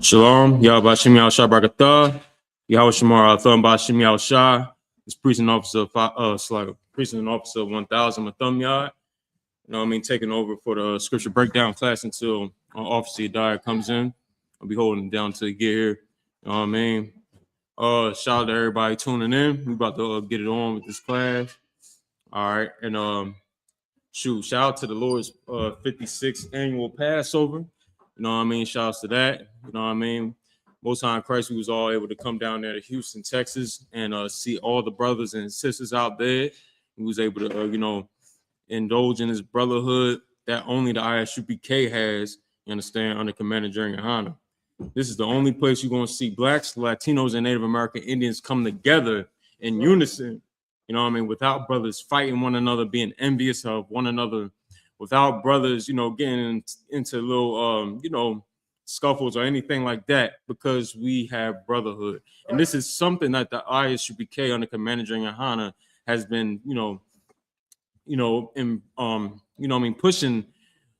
Shalom, Yahbashim Yahshua Barakatah, Yahweh Shemar Atham Bashim Yahshua. This precinct officer, precinct officer 1000 Matham Yah. You know what I mean? Taking over for the scripture breakdown class until Officer Yadiyah comes in. I'll be holding it down till you get here. You know what I mean? Shout out to everybody tuning in. We about to get it on with this class. All right, and shout out to the Lord's 56th annual Passover. You know what I mean? Shouts to that. You know what I mean? Most High in Christ, we was all able to come down there to Houston, Texas, and see all the brothers and sisters out there. We was able to, indulge in this brotherhood that only the ISUPK has, you understand, under Commander Jerry Hanna. This is the only place you're going to see blacks, Latinos, and Native American Indians come together in unison, you know what I mean, without brothers fighting one another, being envious of one another, without brothers, getting into little, scuffles or anything like that, because we have brotherhood. And this is something that the ISUPK under Commander Jerry Hanna has been, pushing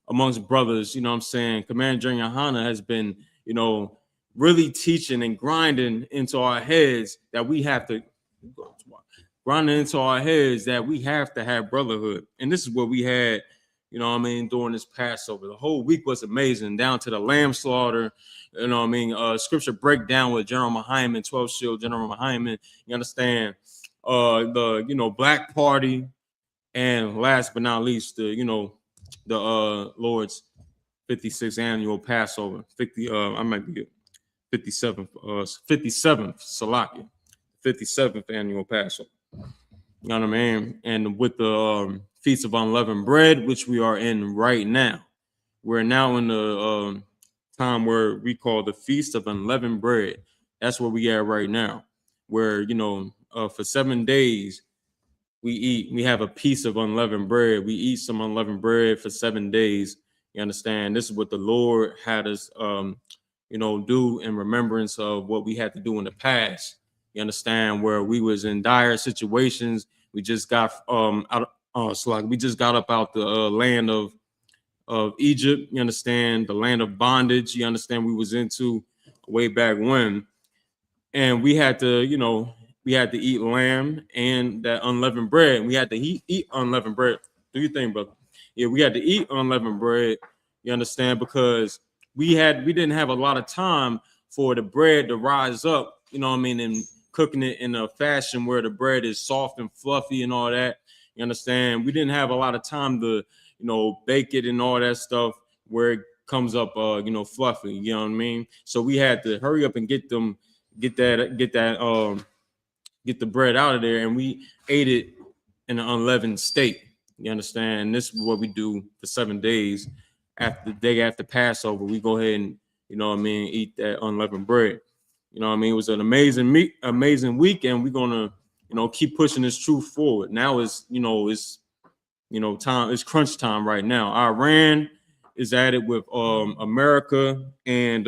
amongst brothers. You know what I'm saying? Commander Jerry Hanna has been, really teaching and grinding into our heads that we have to have brotherhood. And this is what we had, during this Passover. The whole week was amazing, down to the lamb slaughter, scripture breakdown with General Mahayman, 12 Shield General Mahayman, you understand, the Black Party, and last but not least, the Lord's 56th annual Passover, 57th Salaki, 57th annual Passover. You know what I mean? And with the Feast of Unleavened Bread, which we are in right now, we're now in the time where we call the Feast of Unleavened Bread. That's where we are right now, where for 7 days we have a piece of unleavened bread. We eat some unleavened bread for 7 days. You understand? This is what the Lord had us do in remembrance of what we had to do in the past. You understand, where we was in dire situations. We just got we just got up out the land of Egypt. You understand, the land of bondage. You understand, we was into way back when, and we had to eat lamb and that unleavened bread. We had to eat unleavened bread. Do you think, brother? Yeah, we had to eat unleavened bread. You understand, because we didn't have a lot of time for the bread to rise up. You know what I mean? And cooking it in a fashion where the bread is soft and fluffy and all that. You understand? We didn't have a lot of time to, bake it and all that stuff where it comes up, fluffy. You know what I mean? So we had to hurry up and get the bread out of there, and we ate it in an unleavened state. You understand? And this is what we do for 7 days. After the day after Passover, we go ahead and eat that unleavened bread. You know what I mean? It was an amazing week, and we're gonna keep pushing this truth forward. Now it's time. It's crunch time right now. Iran is at it with America, and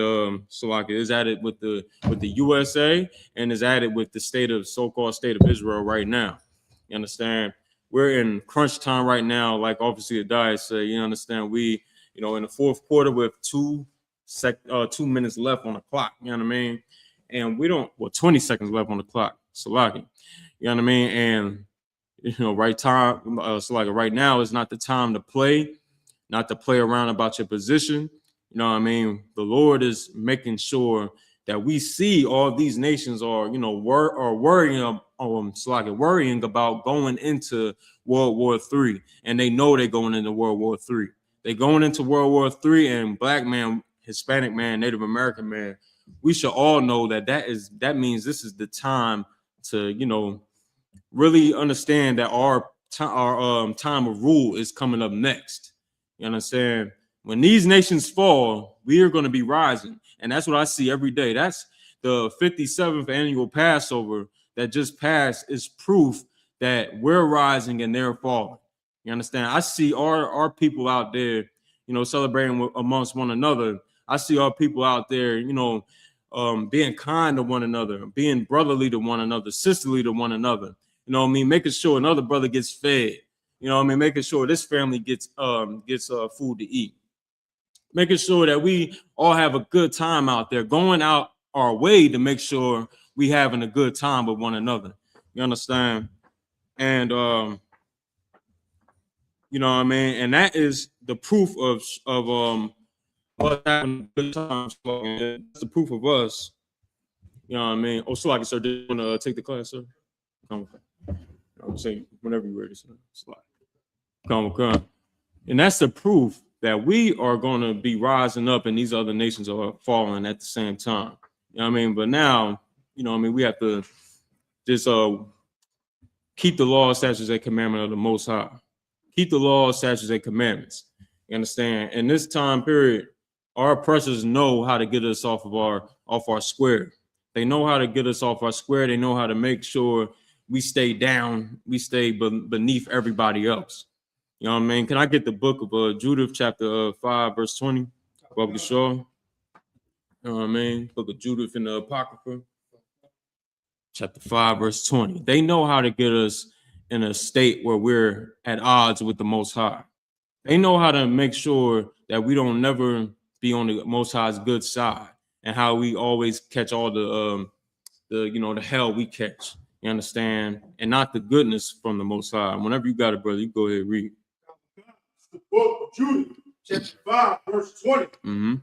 Slovakia is at it with the USA, and is at it with the so-called state of Israel right now. You understand? We're in crunch time right now, like Officer Yadiyah said. You understand? We, in the fourth quarter with 2 minutes left on the clock. You know what I mean? And 20 seconds left on the clock. Slovakia. You know what I mean? And right now is not the time to play. Not to play around about your position. You know what I mean? The Lord is making sure that we see all these nations are, worrying about going into World War III. And they know they're going into World War III. They're going into World War III, and black man, Hispanic man, Native American man, we should all know that means this is the time to, really understand that our time of rule is coming up next. You understand? When these nations fall, we are going to be rising. And that's what I see every day. That's the 57th annual Passover that just passed is proof that we're rising and they're falling. You understand? I see our people out there, celebrating amongst one another. I see our people out there, being kind to one another, being brotherly to one another, sisterly to one another. You know what I mean? Making sure another brother gets fed. You know what I mean? Making sure this family gets food to eat. Making sure that we all have a good time out there, going out our way to make sure we having a good time with one another. You understand? And you know what I mean? And that is the proof of us having a good time. That's the proof of us. You know what I mean? Oh, so like, sir, do you want to take the class, sir? I'm saying whenever you're ready, sir. Slide. Come. And that's the proof that we are going to be rising up and these other nations are falling at the same time. You know what I mean? But now, you know what I mean, we have to just keep the law, statutes, and commandment of the Most High. Keep the law, statutes, and commandments. You understand? In this time period, our oppressors know how to get us off our square. They know how to get us off our square. They know how to make sure we stay down, we stay beneath everybody else. You know what I mean? Can I get the book of Judith, chapter 5, verse 20? Bobby Shaw. You know what I mean? Book of Judith in the Apocrypha. Chapter 5, verse 20. They know how to get us in a state where we're at odds with the Most High. They know how to make sure that we don't never be on the Most High's good side, and how we always catch all the hell we catch. You understand? And not the goodness from the Most High. Whenever you got it, brother, you go ahead and read. The book of Judith, chapter 5, verse 20. Mm-hmm.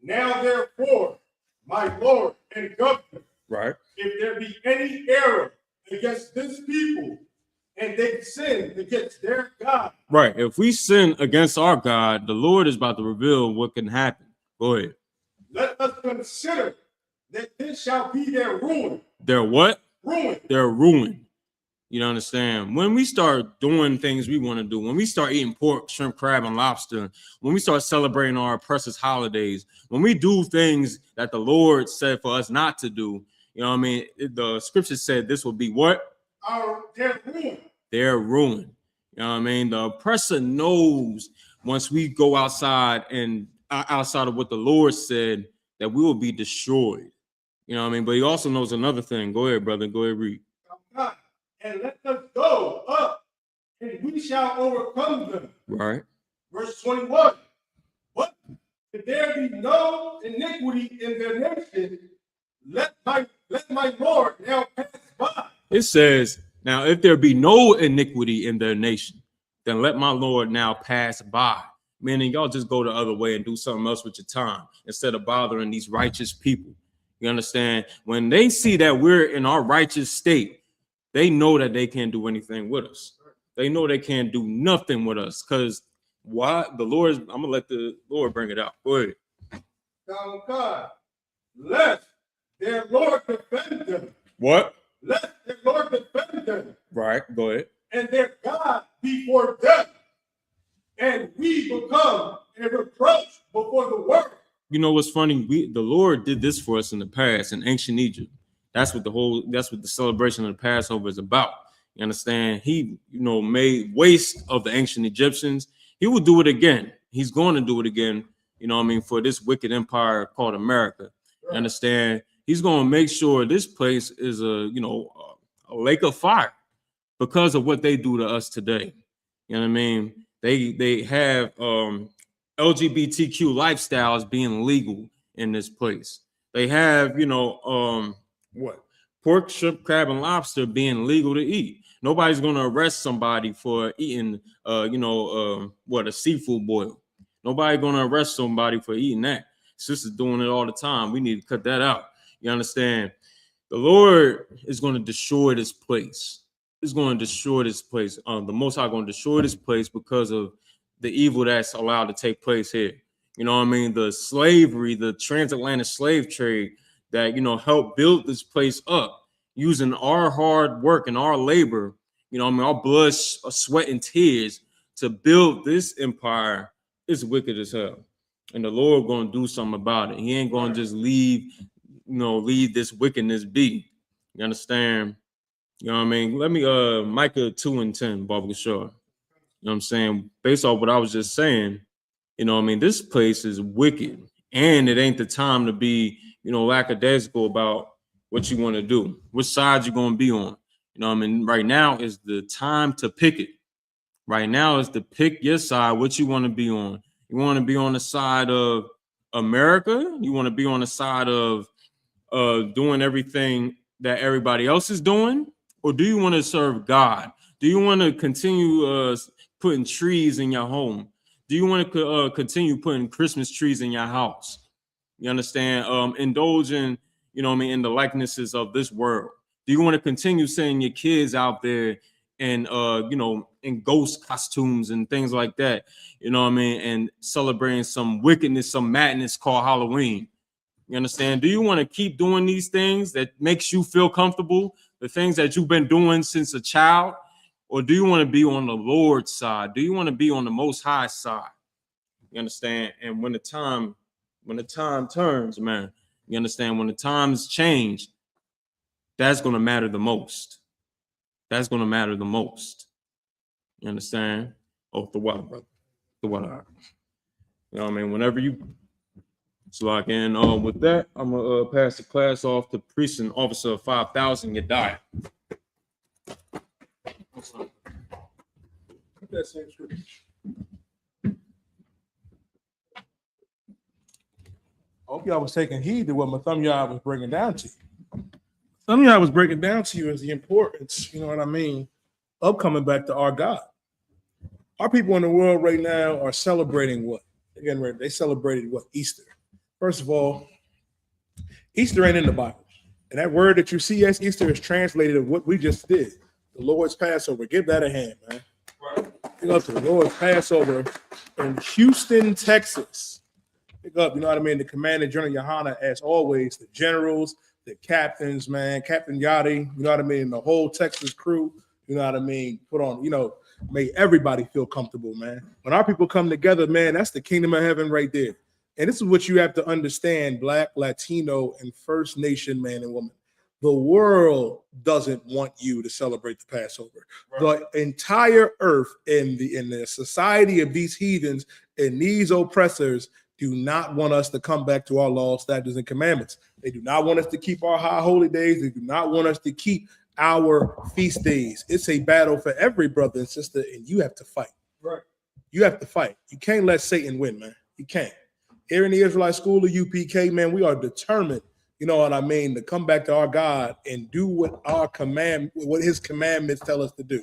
Now, therefore, my Lord and Governor, right, if there be any error against this people, and they sin against their God. Right. If we sin against our God, the Lord is about to reveal what can happen. Go ahead. Let us consider that this shall be their ruin. Their what? Ruin. Their ruin. You understand? When we start doing things we want to do, when we start eating pork, shrimp, crab, and lobster, when we start celebrating our precious holidays, when we do things that the Lord said for us not to do, you know what I mean? The scripture said this will be what? Their ruin. Their ruin. You know what I mean? The oppressor knows once we go outside and outside of what the Lord said that we will be destroyed. You know what I mean? But he also knows another thing. Go ahead, brother. Go ahead, read. And let us go up, and we shall overcome them. Right. Verse 21. But if there be no iniquity in their nation, let my Lord now pass by. It says, now if there be no iniquity in their nation, then let my Lord now pass by. Meaning y'all just go the other way and do something else with your time instead of bothering these righteous people. You understand? When they see that we're in our righteous state, they know that they can't do anything with us. They know they can't do nothing with us. Because why? The Lord, I'm going to let the Lord bring it out. Go ahead. God, lest their Lord defend them. What? Let their Lord defend them. Right. Go ahead. And their God be for them. And we become a reproach before the world. You know what's funny? The Lord did this for us in the past in ancient Egypt. That's what the celebration of the Passover is about. You understand? He, made waste of the ancient Egyptians. He will do it again. He's going to do it again. You know what I mean? For this wicked empire called America. Right. You understand? He's going to make sure this place is a lake of fire because of what they do to us today. You know what I mean? They have LGBTQ lifestyles being legal in this place. They have, pork, shrimp, crab, and lobster being legal to eat. Nobody's going to arrest somebody for eating, a seafood boil. Nobody's going to arrest somebody for eating that. Sisters doing it all the time. We need to cut that out. You understand? The Lord is going to destroy this place. It's going to destroy this place. The Most High going to destroy this place because of the evil that's allowed to take place here. You know what I mean? The slavery, the transatlantic slave trade that, helped build this place up using our hard work and our labor, our blood, sweat, and tears to build this empire is wicked as hell. And the Lord going to do something about it. He ain't going to just leave this wickedness be. You understand? You know what I mean? Let me, Micah 2:10, Barbara Shaw. You know what I'm saying? Based off what I was just saying, this place is wicked. And it ain't the time to be, lackadaisical about what you want to do, which side you're going to be on. Right now is the time to pick it. Right now is to pick your side, what you want to be on. You want to be on the side of America? You want to be on the side of doing everything that everybody else is doing? Or do you want to serve God? Do you want to continue putting trees in your home? Do you want to continue putting Christmas trees in your house? You understand? Indulging, in the likenesses of this world. Do you want to continue sending your kids out there and in ghost costumes and things like that? And celebrating some wickedness, some madness called Halloween. You understand? Do you want to keep doing these things that makes you feel comfortable, the things that you've been doing since a child? Or do you want to be on the Lord's side? Do you want to be on the Most High side? You understand? And when the time turns, man, you understand, when the times change, that's going to matter the most. That's going to matter the most. You understand? Oh, the water, brother. The water. You know what I mean? Whenever you lock in, with that, I'm going to pass the class off to Precinct Officer 5000, Yadiyah. That same scripture. I hope y'all was taking heed to what Mathumyah was breaking down to you. Mathumyah was breaking down to you is the importance, of coming back to our God. Our people in the world right now are celebrating what? Again, they celebrated what? Easter. First of all, Easter ain't in the Bible. And that word that you see as Easter is translated of what we just did. The Lord's Passover. Give that a hand, man. Pick up to the Lord's Passover in Houston, Texas. Pick up, the Commander General Yohana, as always, the generals, the captains, man, Captain Yadiyah, the whole Texas crew, put on, made everybody feel comfortable, man. When our people come together, man, that's the kingdom of heaven right there. And this is what you have to understand, Black, Latino, and First Nation man and woman. The world doesn't want you to celebrate the Passover. Right. The entire earth in the society of these heathens and these oppressors do not want us to come back to our laws, statutes, and commandments. They do not want us to keep our high holy days. They do not want us to keep our feast days. It's a battle for every brother and sister, and you have to fight. Right. You have to fight. You can't let Satan win, man. You can't. Here in the Israelite School of UPK, man, we are determined, to come back to our God and do what his commandments tell us to do.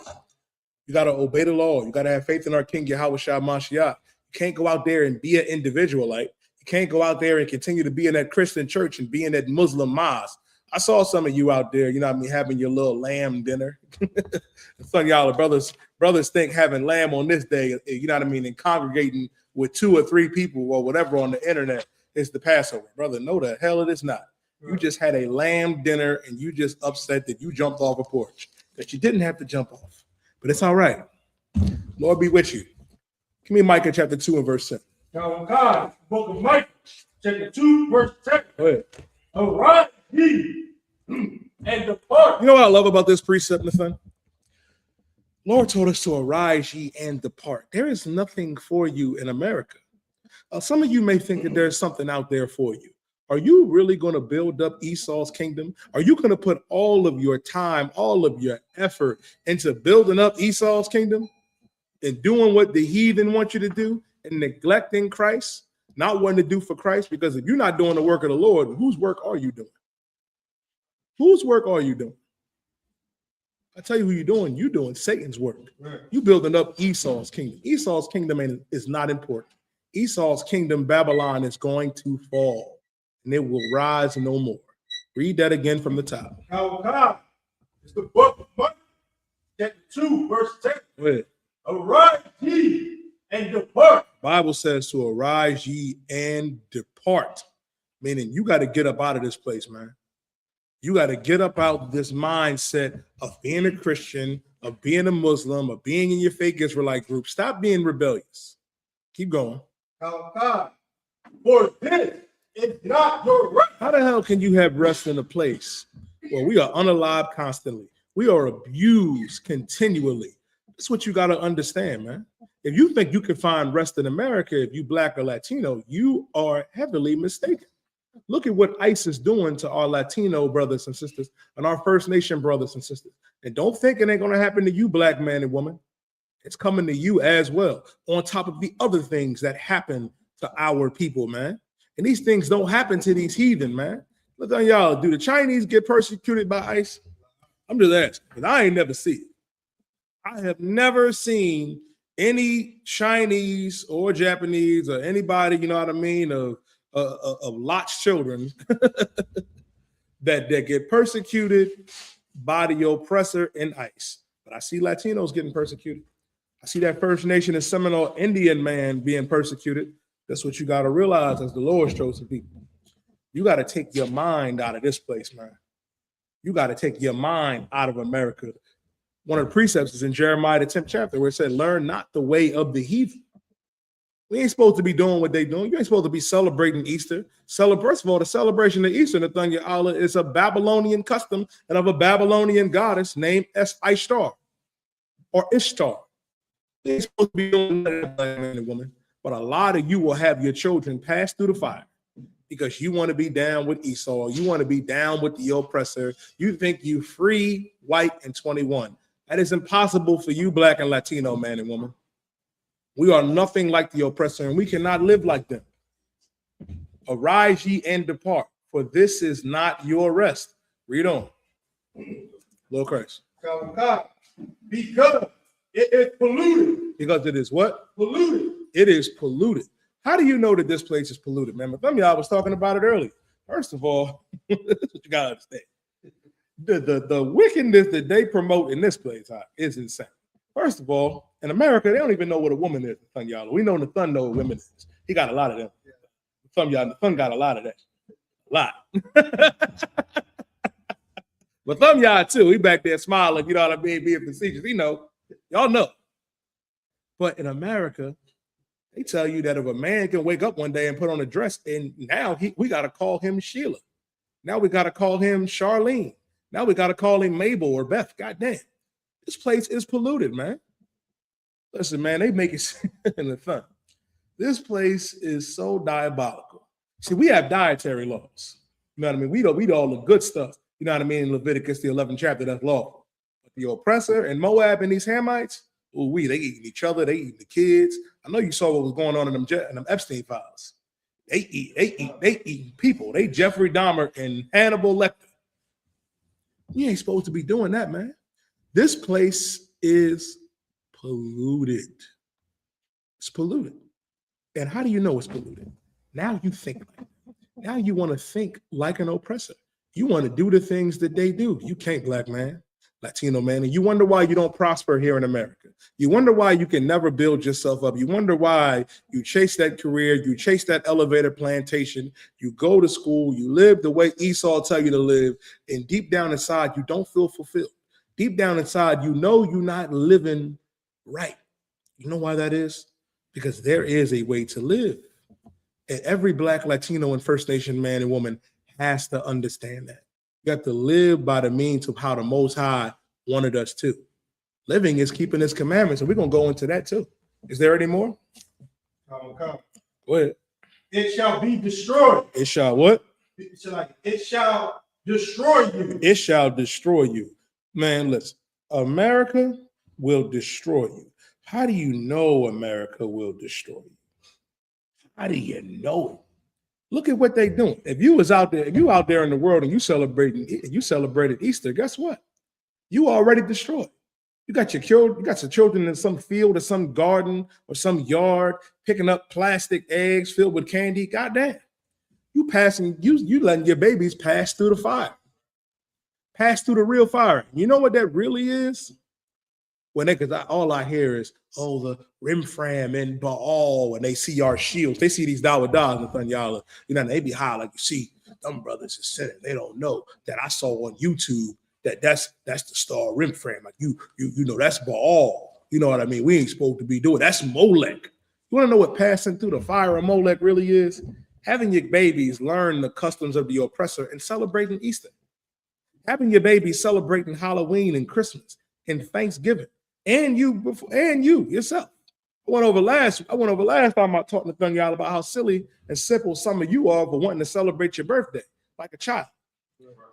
You got to obey the law. You got to have faith in our King, Yahweh Shah Mashiach. You can't go out there and be an individualite. You can't go out there and continue to be in that Christian church and be in that Muslim mosque. I saw some of you out there, having your little lamb dinner. Some of y'all brothers think having lamb on this day, and congregating with 2 or 3 people or whatever on the internet is the Passover. Brother, no, the hell it is not. You just had a lamb dinner and you just upset that you jumped off a porch, that you didn't have to jump off. But it's all right. Lord be with you. Give me Micah chapter 2 and verse 7. God, book of Micah, chapter 2, verse 7. Go ahead. Arise ye and depart. You know what I love about this precept, my son? Lord told us to arise ye and depart. There is nothing for you in America. Some of you may think that there's something out there for you. Are you really going to build up Esau's kingdom? Are you going to put all of your time, all of your effort into building up Esau's kingdom and doing what the heathen want you to do and neglecting Christ, not wanting to do for Christ? Because if you're not doing the work of the Lord, whose work are you doing? Whose work are you doing? I tell you who you're doing. You're doing Satan's work. Right. You building up Esau's kingdom. Esau's kingdom is not important. Esau's kingdom, Babylon, is going to fall. And it will rise no more. Read that again from the top. God, it's the book of Micah, chapter 2, verse 10. Go ahead. Arise ye and depart. Bible says to arise ye and depart. Meaning you got to get up out of this place, man. You got to get up out of this mindset of being a Christian, of being a Muslim, of being in your fake Israelite group. Stop being rebellious. Keep going. God, for this is not your rest. How the hell can you have rest in a place where we are unalived constantly? We are abused continually. That's what you got to understand, man. If you think you can find rest in America, if you Black or Latino, you are heavily mistaken. Look at what ICE is doing to our Latino brothers and sisters and our First Nation brothers and sisters. And don't think it ain't going to happen to you, Black man and woman. It's coming to you as well, on top of the other things that happen to our people, man. And these things don't happen to these heathen, man. Look on y'all. Do the Chinese get persecuted by ICE? I'm just asking, because I ain't never see it. I have never seen any Chinese or Japanese or anybody, you know what I mean, of Lot's children that get persecuted by the oppressor in ICE. But I see Latinos getting persecuted. I see that First Nation and Seminole Indian man being persecuted. That's what you got to realize as the Lord's chosen people. You got to take your mind out of this place, man. You got to take your mind out of America. One of the precepts is in Jeremiah, the 10th chapter, where it said, learn not the way of the heathen. We ain't supposed to be doing what they doing. You ain't supposed to be celebrating Easter. First of all, the celebration of Easter, Nathaniel Allah, is a Babylonian custom and of a Babylonian goddess named Ishtar or Ishtar. They ain't supposed to be doing that, man and woman. But a lot of you will have your children pass through the fire because you want to be down with Esau. You want to be down with the oppressor. You think you free, white, and 21. That is impossible for you, Black and Latino man and woman. We are nothing like the oppressor, and we cannot live like them. Arise ye and depart, for this is not your rest. Read on. Lord Christ. Because it is polluted. Because it is what? Polluted. It is polluted. How do you know that this place is polluted, man? Some of y'all was talking about it earlier. First of all, this is what you gotta understand. The wickedness that they promote in this place is insane. First of all, in America, they don't even know what a woman is. Y'all, we know Nathan know what women is. He got a lot of them. Some of y'all, Nathan got a lot of that. A lot. But some of y'all too. He back there smiling, you know what I mean, being facetious. You know, y'all know. But in America, they tell you that if a man can wake up one day and put on a dress, and now we got to call him Sheila. Now we got to call him Charlene. Now we got to call him Mabel or Beth. God damn. This place is polluted, man. Listen, man, they make it in the fun. This place is so diabolical. See, we have dietary laws. You know what I mean? We do all the good stuff. You know what I mean? In Leviticus, the 11th chapter, that's law. But the oppressor and Moab and these Hamites, they eating each other. They eating the kids. I know you saw what was going on in them Epstein files. They eating people. They Jeffrey Dahmer and Hannibal Lecter. You ain't supposed to be doing that, man. This place is polluted. It's polluted. And how do you know it's polluted? Now you think like that. Now you want to think like an oppressor. You want to do the things that they do. You can't, Black man, Latino man. And you wonder why you don't prosper here in America. You wonder why you can never build yourself up. You wonder why you chase that career. You chase that elevator plantation. You go to school. You live the way Esau tell you to live. And deep down inside, you don't feel fulfilled. Deep down inside, you know you're not living right. You know why that is? Because there is a way to live. And every Black, Latino, and First Nation man and woman has to understand that. You have to live by the means of how the Most High wanted us to. Living is keeping His commandments, and we're going to go into that too. Is there any more? Come. Go ahead. It shall be destroyed. It shall what? It shall destroy you. It shall destroy you. Man, listen, America will destroy you. How do you know America will destroy you? How do you know it? Look at what they're doing. If you out there in the world and you celebrated Easter, guess what? You already destroyed. You got your children in some field or some garden or some yard picking up plastic eggs filled with candy. Goddamn. You letting your babies pass through the fire. Pass through the real fire. You know what that really is? Because all I hear is, the Rimfram and Baal, and they see our shields. They see these Dawadas in Thanyala. You know, they be high like, you see, them brothers are sinning. They don't know that I saw on YouTube that's the star Rimfram. Like you know, that's Baal. You know what I mean? We ain't supposed to be doing. That's Molech. You want to know what passing through the fire of Molech really is? Having your babies learn the customs of the oppressor and celebrating Easter. Having your babies celebrating Halloween and Christmas and Thanksgiving. And you yourself. I went over last time I talked to y'all about how silly and simple some of you are for wanting to celebrate your birthday like a child.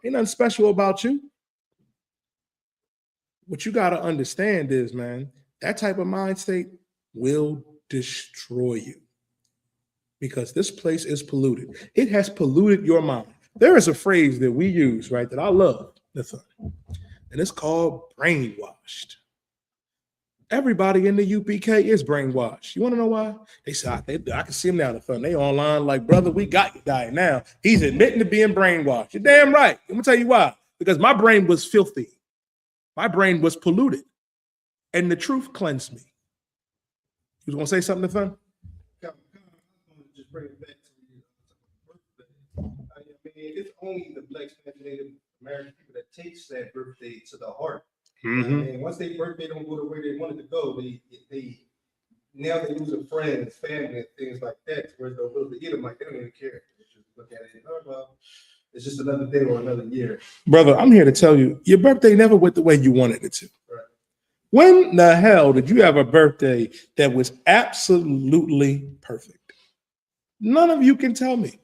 Ain't nothing special about you. What you got to understand is, man, That type of mind state will destroy you because this place is polluted. It has polluted your mind. There is a phrase that we use, right, that I love, and it's called brainwashed. Everybody in the UPK is brainwashed. You want to know why? They say, I can see them now. They online like, brother, we got you dying now. He's admitting to being brainwashed. You're damn right. I'm going to tell you why. Because my brain was filthy. My brain was polluted. And the truth cleansed me. You was going to say something, Nathan? Just bring it back to your birthday. I mean, it's only the Black Native American people that takes that birthday to the heart. And once their birthday don't go the way they wanted to go, they now they lose a friend, family, and things like that. Whereas they'll lose the Edomite, they don't even care. They just look at it, oh well, it's just another day or another year. Brother, I'm here to tell you, your birthday never went the way you wanted it to. Right. When the hell did you have a birthday that was absolutely perfect? None of you can tell me.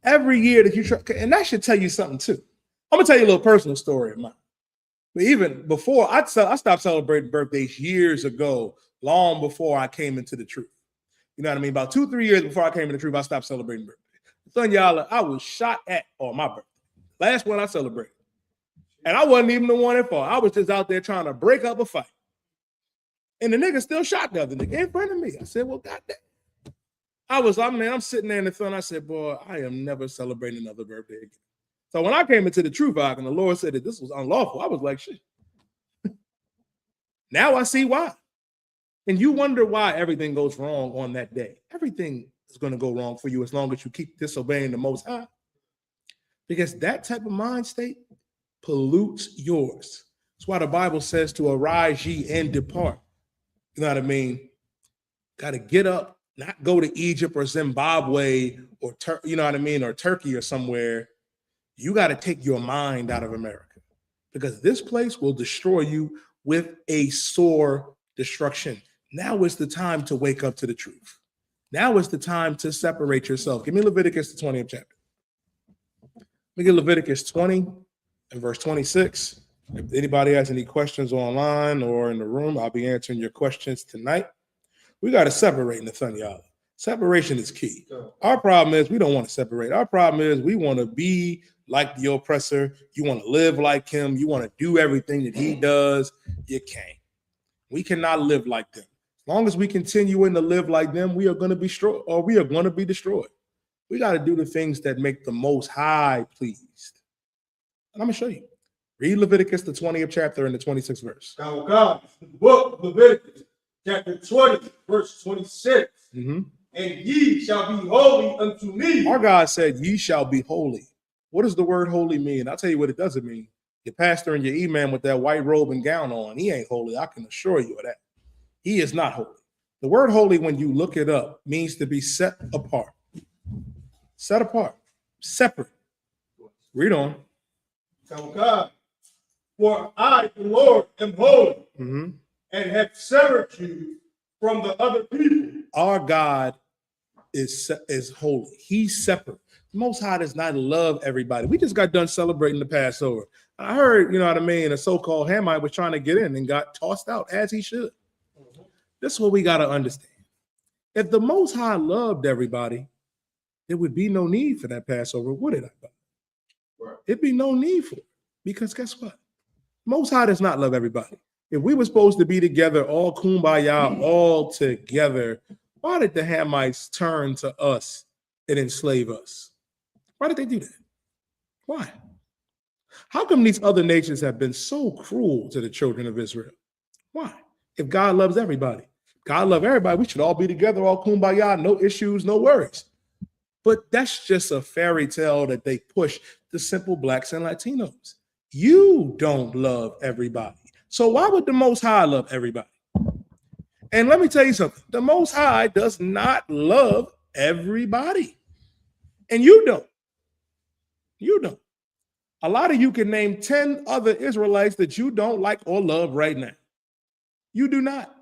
Every year that you try, and that should tell you something too. I'm gonna tell you a little personal story of mine. But even before I stopped celebrating birthdays years ago, long before I came into the truth. You know what I mean? About 2-3 years before I came into the truth, I stopped celebrating birthdays. Son, y'all, I was shot at on my birthday. Last one I celebrated. And I wasn't even the one at fault. I was just out there trying to break up a fight. And the nigga still shot the other nigga in front of me. I said, well, goddamn. I'm sitting there in the sun. I said, boy, I am never celebrating another birthday again. So when I came into the truth arc and the Lord said that this was unlawful, I was like, shit. Now I see why. And you wonder why everything goes wrong on that day. Everything is going to go wrong for you as long as you keep disobeying the Most High. Because that type of mind state pollutes yours. That's why the Bible says to arise ye and depart. You know what I mean? Got to get up, not go to Egypt or Zimbabwe or or Turkey or somewhere. You got to take your mind out of America because this place will destroy you with a sore destruction. Now is the time to wake up to the truth. Now is the time to separate yourself. Give me Leviticus, the 20th chapter. Let me get Leviticus 20 and verse 26. If anybody has any questions online or in the room, I'll be answering your questions tonight. We got to separate, Nathaniel. Separation is key. Our problem is we don't want to separate. Our problem is we want to be like the oppressor. You want to live like him. You want to do everything that he does. You can't. We cannot live like them. As long as we continue to live like them, we are going to be destroyed, or we are going to be destroyed. We got to do the things that make the Most High pleased. And I'm going to show you. Read Leviticus, the 20th chapter and the 26th verse. God, the book of Leviticus, chapter 20, verse 26. And ye shall be holy unto me. Our God said, ye shall be holy. What does the word holy mean? I'll tell you what it doesn't mean. Your pastor and your imam with that white robe and gown on, he ain't holy. I can assure you of that. He is not holy. The word holy, when you look it up, means to be set apart. Set apart. Separate. Read on. God, for I, the Lord, am holy, and have severed you from the other people. Our God is holy. He's separate. The Most High does not love everybody. We just got done celebrating the Passover. I heard, you know what I mean, a so-called Hamite was trying to get in and got tossed out as he should. This is what we got to understand. If the Most High loved everybody, there would be no need for that Passover, would it? Right. It'd be no need for it. Because guess what? Most High does not love everybody. If we were supposed to be together, all kumbaya, all together, why did the Hamites turn to us and enslave us? Why did they do that? Why? How come these other nations have been so cruel to the children of Israel? Why? If God loves everybody, God loves everybody, we should all be together, all kumbaya, no issues, no worries. But that's just a fairy tale that they push to simple blacks and Latinos. You don't love everybody. So why would the Most High love everybody? And let me tell you something. The Most High does not love everybody. And you don't. You don't. A lot of you can name 10 other Israelites that you don't like or love right now. You do not.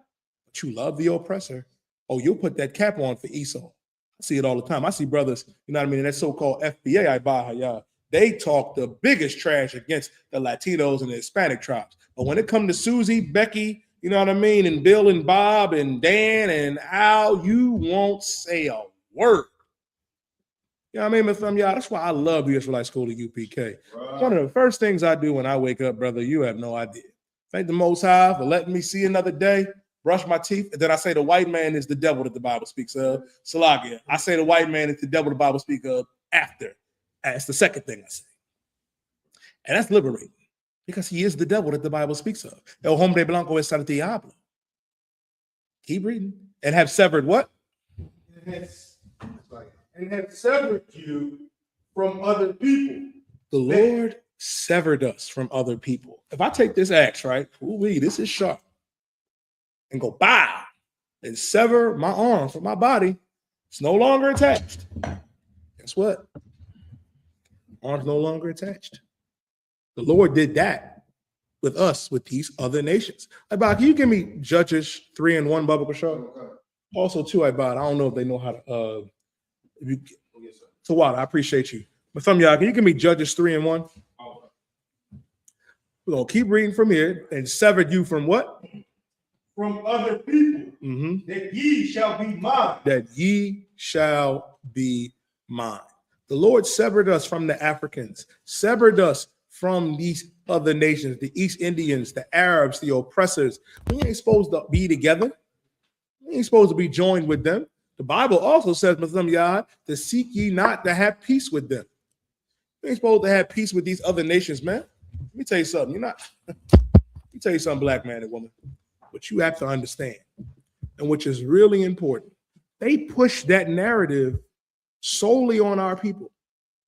But you love the oppressor. Oh, you'll put that cap on for Esau. I see it all the time. I see brothers, you know what I mean, in that so-called FBA, they talk the biggest trash against the Latinos and the Hispanic tribes. But when it comes to Susie, Becky, you know what I mean, and Bill and Bob and Dan and Al, you won't say a word. You know what I mean, y'all? That's why I love the Israelite School of UPK. Right. One of the first things I do when I wake up, brother, you have no idea. Thank the Most High for letting me see another day, brush my teeth, and then I say the white man is the devil that the Bible speaks of. Salagia. I say the white man is the devil the Bible speaks of after. That's the second thing I say. And that's liberating because he is the devil that the Bible speaks of. El hombre blanco es el diablo. Keep reading. And have severed what? And have severed you from other people. The Lord severed us from other people. If I take this axe, right? Ooh, this is sharp. And go bow and sever my arm from my body, it's no longer attached. Guess what? Arm's no longer attached. The Lord did that with us, with these other nations. Ibad, can you give me Judges 3:1, Baba Kashar? Also, too, Ibad, I don't know if they know how to so what? I appreciate you. But some y'all, can you give me Judges 3:1? We're gonna keep reading from here. And severed you from what? From other people, that ye shall be mine. That ye shall be mine. The Lord severed us from the Africans, severed us from these other nations, the East Indians, the Arabs, the oppressors. We ain't supposed to be together. We ain't supposed to be joined with them. The Bible also says, to seek ye not to have peace with them. You ain't supposed to have peace with these other nations, man. Let me tell you something. Let me tell you something, black man and woman. What you have to understand, and which is really important, they push that narrative solely on our people,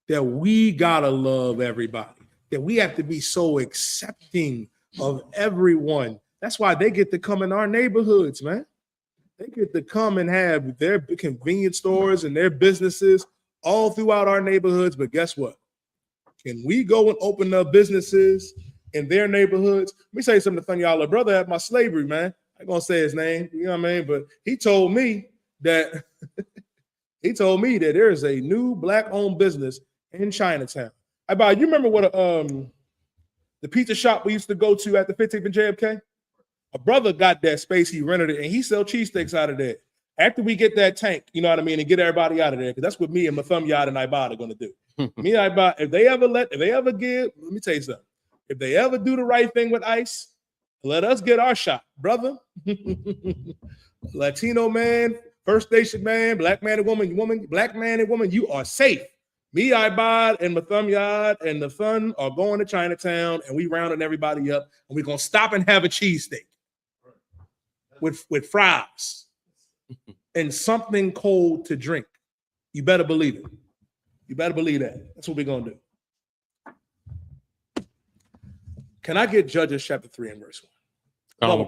that we gotta love everybody, that we have to be so accepting of everyone. That's why they get to come in our neighborhoods, man. They get to come and have their convenience stores and their businesses all throughout our neighborhoods. But guess what? Can we go and open up businesses in their neighborhoods? Let me say something to y'all. A brother at my slavery, man. I ain't gonna say his name, you know what I mean? But he told me that there is a new black-owned business in Chinatown. You remember what the pizza shop we used to go to at the 15th and JFK? A brother got that space, he rented it, and he sell cheesesteaks out of there. After we get that tank, you know what I mean, and get everybody out of there, because that's what me and Matham Yad and Ibad are gonna do. Me and Ibad, if they ever give, let me tell you something. If they ever do the right thing with ICE, let us get our shot, brother. Latino man, First Nation man, black man and woman, black man and woman, you are safe. Me, Ibad, and Matham Yad and the fun are going to Chinatown, and we rounding everybody up, and we're gonna stop and have a cheesesteak with fries and something cold to drink. You better believe it. You better believe that. That's what we're gonna do. Can I get Judges chapter 3 and verse 1?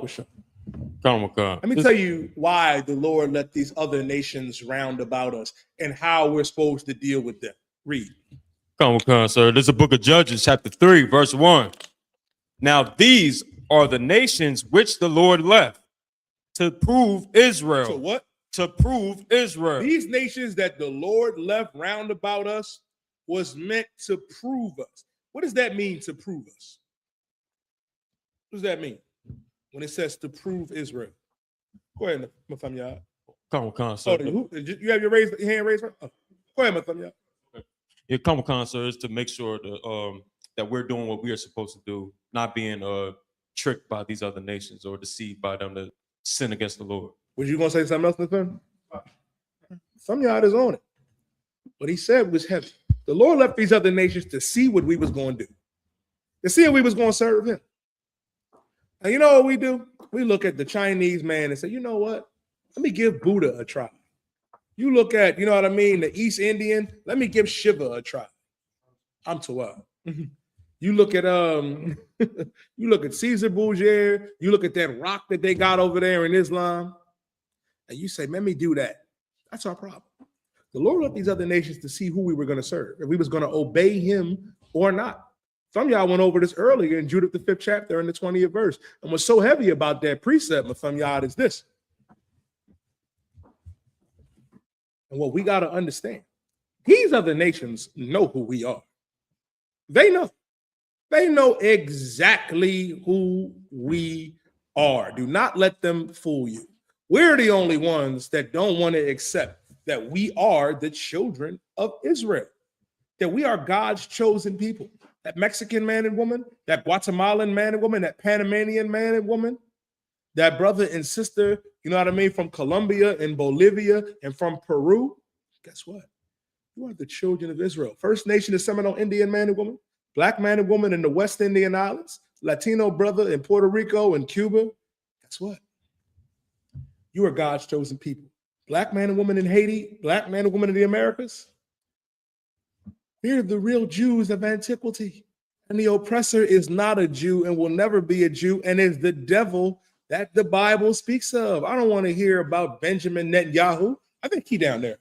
Let me tell you why the Lord let these other nations round about us and how we're supposed to deal with them. Read. Come on, sir. This is the book of Judges, chapter 3, verse 1. Now these are the nations which the Lord left to prove Israel. So what? To prove Israel. These nations that the Lord left round about us was meant to prove us. What does that mean, to prove us? What does that mean when it says to prove Israel? Go ahead, Matham Yad. Come on, sir. You have your hand raised? Oh, go ahead, Matham Yad. Your come on, sir, is to make sure that we're doing what we are supposed to do, not being tricked by these other nations or deceived by them to sin against the Lord. Was you gonna say something else, Nathan? Some y'all is on it. What he said was heavy. The Lord left these other nations to see what we was going to do, to see if we was going to serve him. And you know what we do? We look at the Chinese man and say, you know what? Let me give Buddha a try. You look at, you know what I mean, the East Indian, let me give Shiva a try. I'm too wild. You look at Caesar Borgia, you look at that rock that they got over there in Islam, and you say, let me do that. That's our problem. The Lord left these other nations to see who we were going to serve, if we was going to obey him or not. Some of y'all went over this earlier in Judith, the 5th chapter, in the 20th verse. And what's so heavy about that precept, Matham Yad, is this. And what we got to understand, these other nations know who we are. They know. They know exactly who we are. Do not let them fool you. We're the only ones that don't want to accept that we are the children of Israel, that we are God's chosen people. That Mexican man and woman, that Guatemalan man and woman, that Panamanian man and woman, that brother and sister, you know what I mean, from Colombia and Bolivia and from Peru. Guess what? You are the children of Israel. First Nation is Seminole Indian man and woman, Black man and woman in the West Indian Islands, Latino brother in Puerto Rico and Cuba. Guess what? You are God's chosen people. Black man and woman in Haiti, Black man and woman in the Americas. We're the real Jews of antiquity. And the oppressor is not a Jew and will never be a Jew, and is the devil that the Bible speaks of. I don't want to hear about Benjamin Netanyahu. I think he's down there.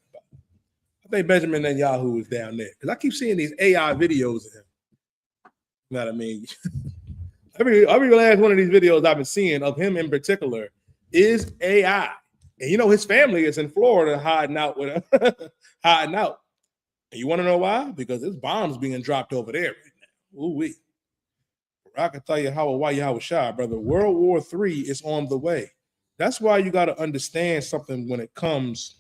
I think Benjamin Netanyahu is down there because I keep seeing these AI videos of him. You know what I mean? every last one of these videos I've been seeing of him in particular is AI. And you know his family is in Florida hiding out with him, hiding out. And you want to know why? Because there's bombs being dropped over there right now. Ooh-wee. I can tell you why you was shy, brother. World War III is on the way. That's why you got to understand something when it comes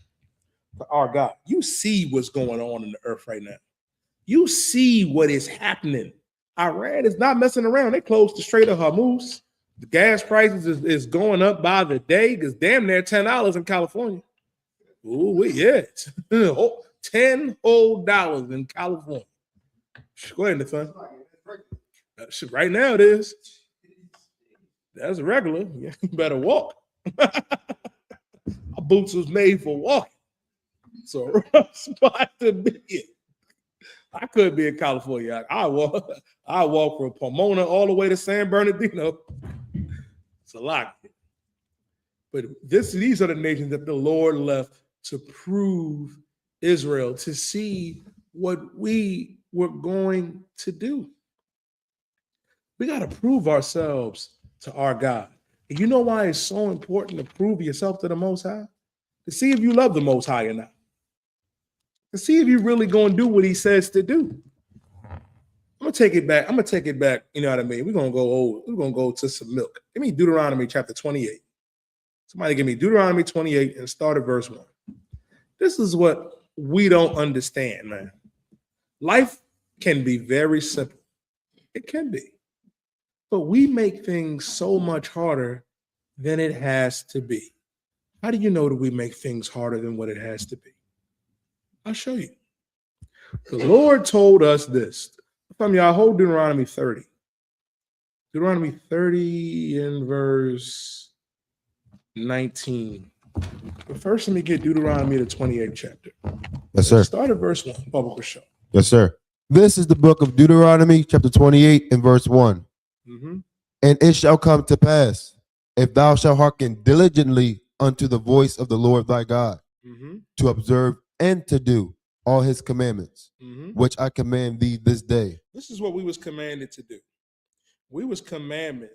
to our God. You see what's going on in the earth right now. You see what is happening. Iran is not messing around. They closed the Strait of Hormuz. The gas prices is going up by the day. It's damn near $10 in California. Ooh, yeah. $10 whole in California. Go ahead, Nathan. Right now it is. That's regular. You better walk. My boots was made for walking. So rough spot to be in. I could be in California. I walk from Pomona all the way to San Bernardino. It's a lot. But these are the nations that the Lord left to prove Israel, to see what we were going to do. We got to prove ourselves to our God. And you know why it's so important to prove yourself to the Most High? To see if you love the Most High or not. To see if you're really going to do what he says to do. I'm going to take it back. You know what I mean? We're going to go to some milk. Give me Deuteronomy chapter 28. Somebody give me Deuteronomy 28 and start at verse 1. This is what we don't understand, man. Life can be very simple. It can be. But we make things so much harder than it has to be. How do you know that we make things harder than what it has to be? I'll show you. The Lord told us this. From y'all, hold Deuteronomy 30. Deuteronomy 30 in verse 19. But first, let me get Deuteronomy, the 28th chapter. Yes, sir. Start at verse 1. Public show. Yes, sir. This is the book of Deuteronomy, chapter 28, and verse 1. Mm-hmm. And it shall come to pass, if thou shalt hearken diligently unto the voice of the Lord thy God, to observe and to do all his commandments, which I command thee this day. This is what we was commanded to do. We was commanded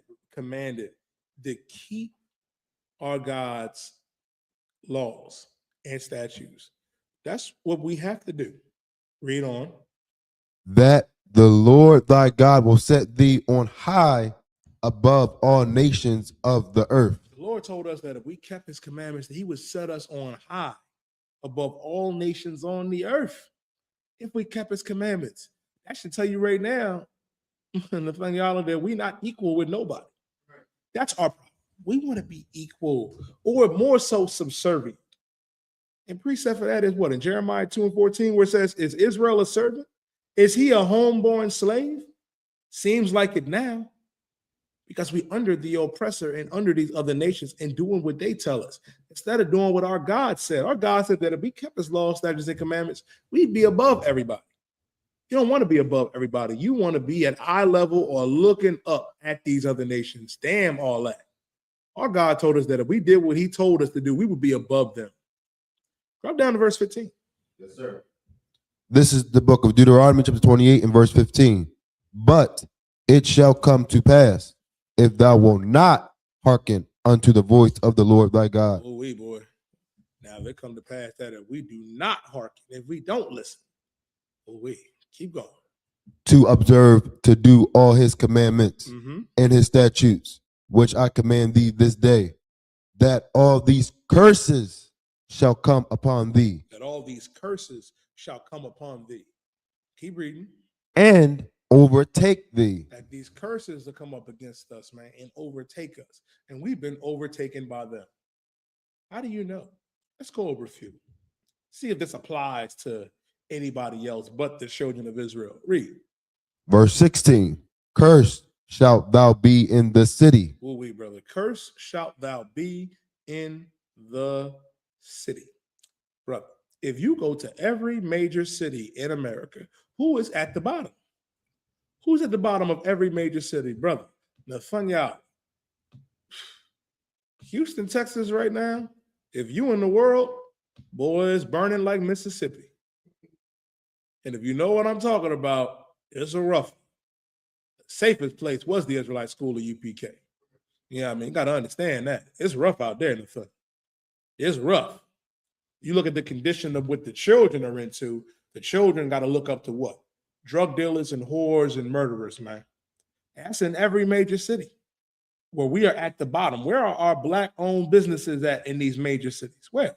to keep our God's laws and statutes. That's what we have to do. Read on. That the Lord thy God will set thee on high above all nations of the earth. The Lord told us that if we kept his commandments, that he would set us on high above all nations on the earth. If we kept his commandments, I should tell you right now, and the thing y'all, that we're not equal with nobody. That's our problem. We want to be equal, or more so subservient. And precept for that is what? In Jeremiah 2 and 14, where it says, is Israel a servant? Is he a homeborn slave? Seems like it now, because we under the oppressor and under these other nations and doing what they tell us instead of doing what our God said. Our God said that if we kept his laws, statutes, and commandments, we'd be above everybody. You don't want to be above everybody. You want to be at eye level or looking up at these other nations. Damn all that. Our God told us that if we did what he told us to do, we would be above them. Drop down to verse 15. Yes, sir. This is the book of Deuteronomy, chapter 28, and verse 15. But it shall come to pass, if thou wilt not hearken unto the voice of the Lord thy God. Oh, wait, boy. Now, if it come to pass that if we do not hearken, if we don't listen, oh, wait, keep going. To observe, to do all his commandments and his statutes, which I command thee this day, that all these curses shall come upon thee, That all these curses shall come upon thee. Keep reading. and overtake thee. That these curses will come up against us, man, and overtake us. And we've been overtaken by them. How do you know? Let's go over a few. See if this applies to anybody else but the children of Israel. Read. Verse 16, cursed shalt thou be in the city. Will we, brother? Cursed shalt thou be in the city. Brother, if you go to every major city in America, who is at the bottom? Who's at the bottom of every major city, brother? Nathaniel. Houston, Texas, right now, if you in the world, boy, it's burning like Mississippi. And if you know what I'm talking about, it's a rough one. The safest place was the Israelite school of UPK. You know what I mean? You got to understand that. It's rough out there in the sun. It's rough. You look at the condition of what the children are into, the children got to look up to what? Drug dealers and whores and murderers, man. That's in every major city where we are at the bottom. Where are our Black-owned businesses at in these major cities? Where?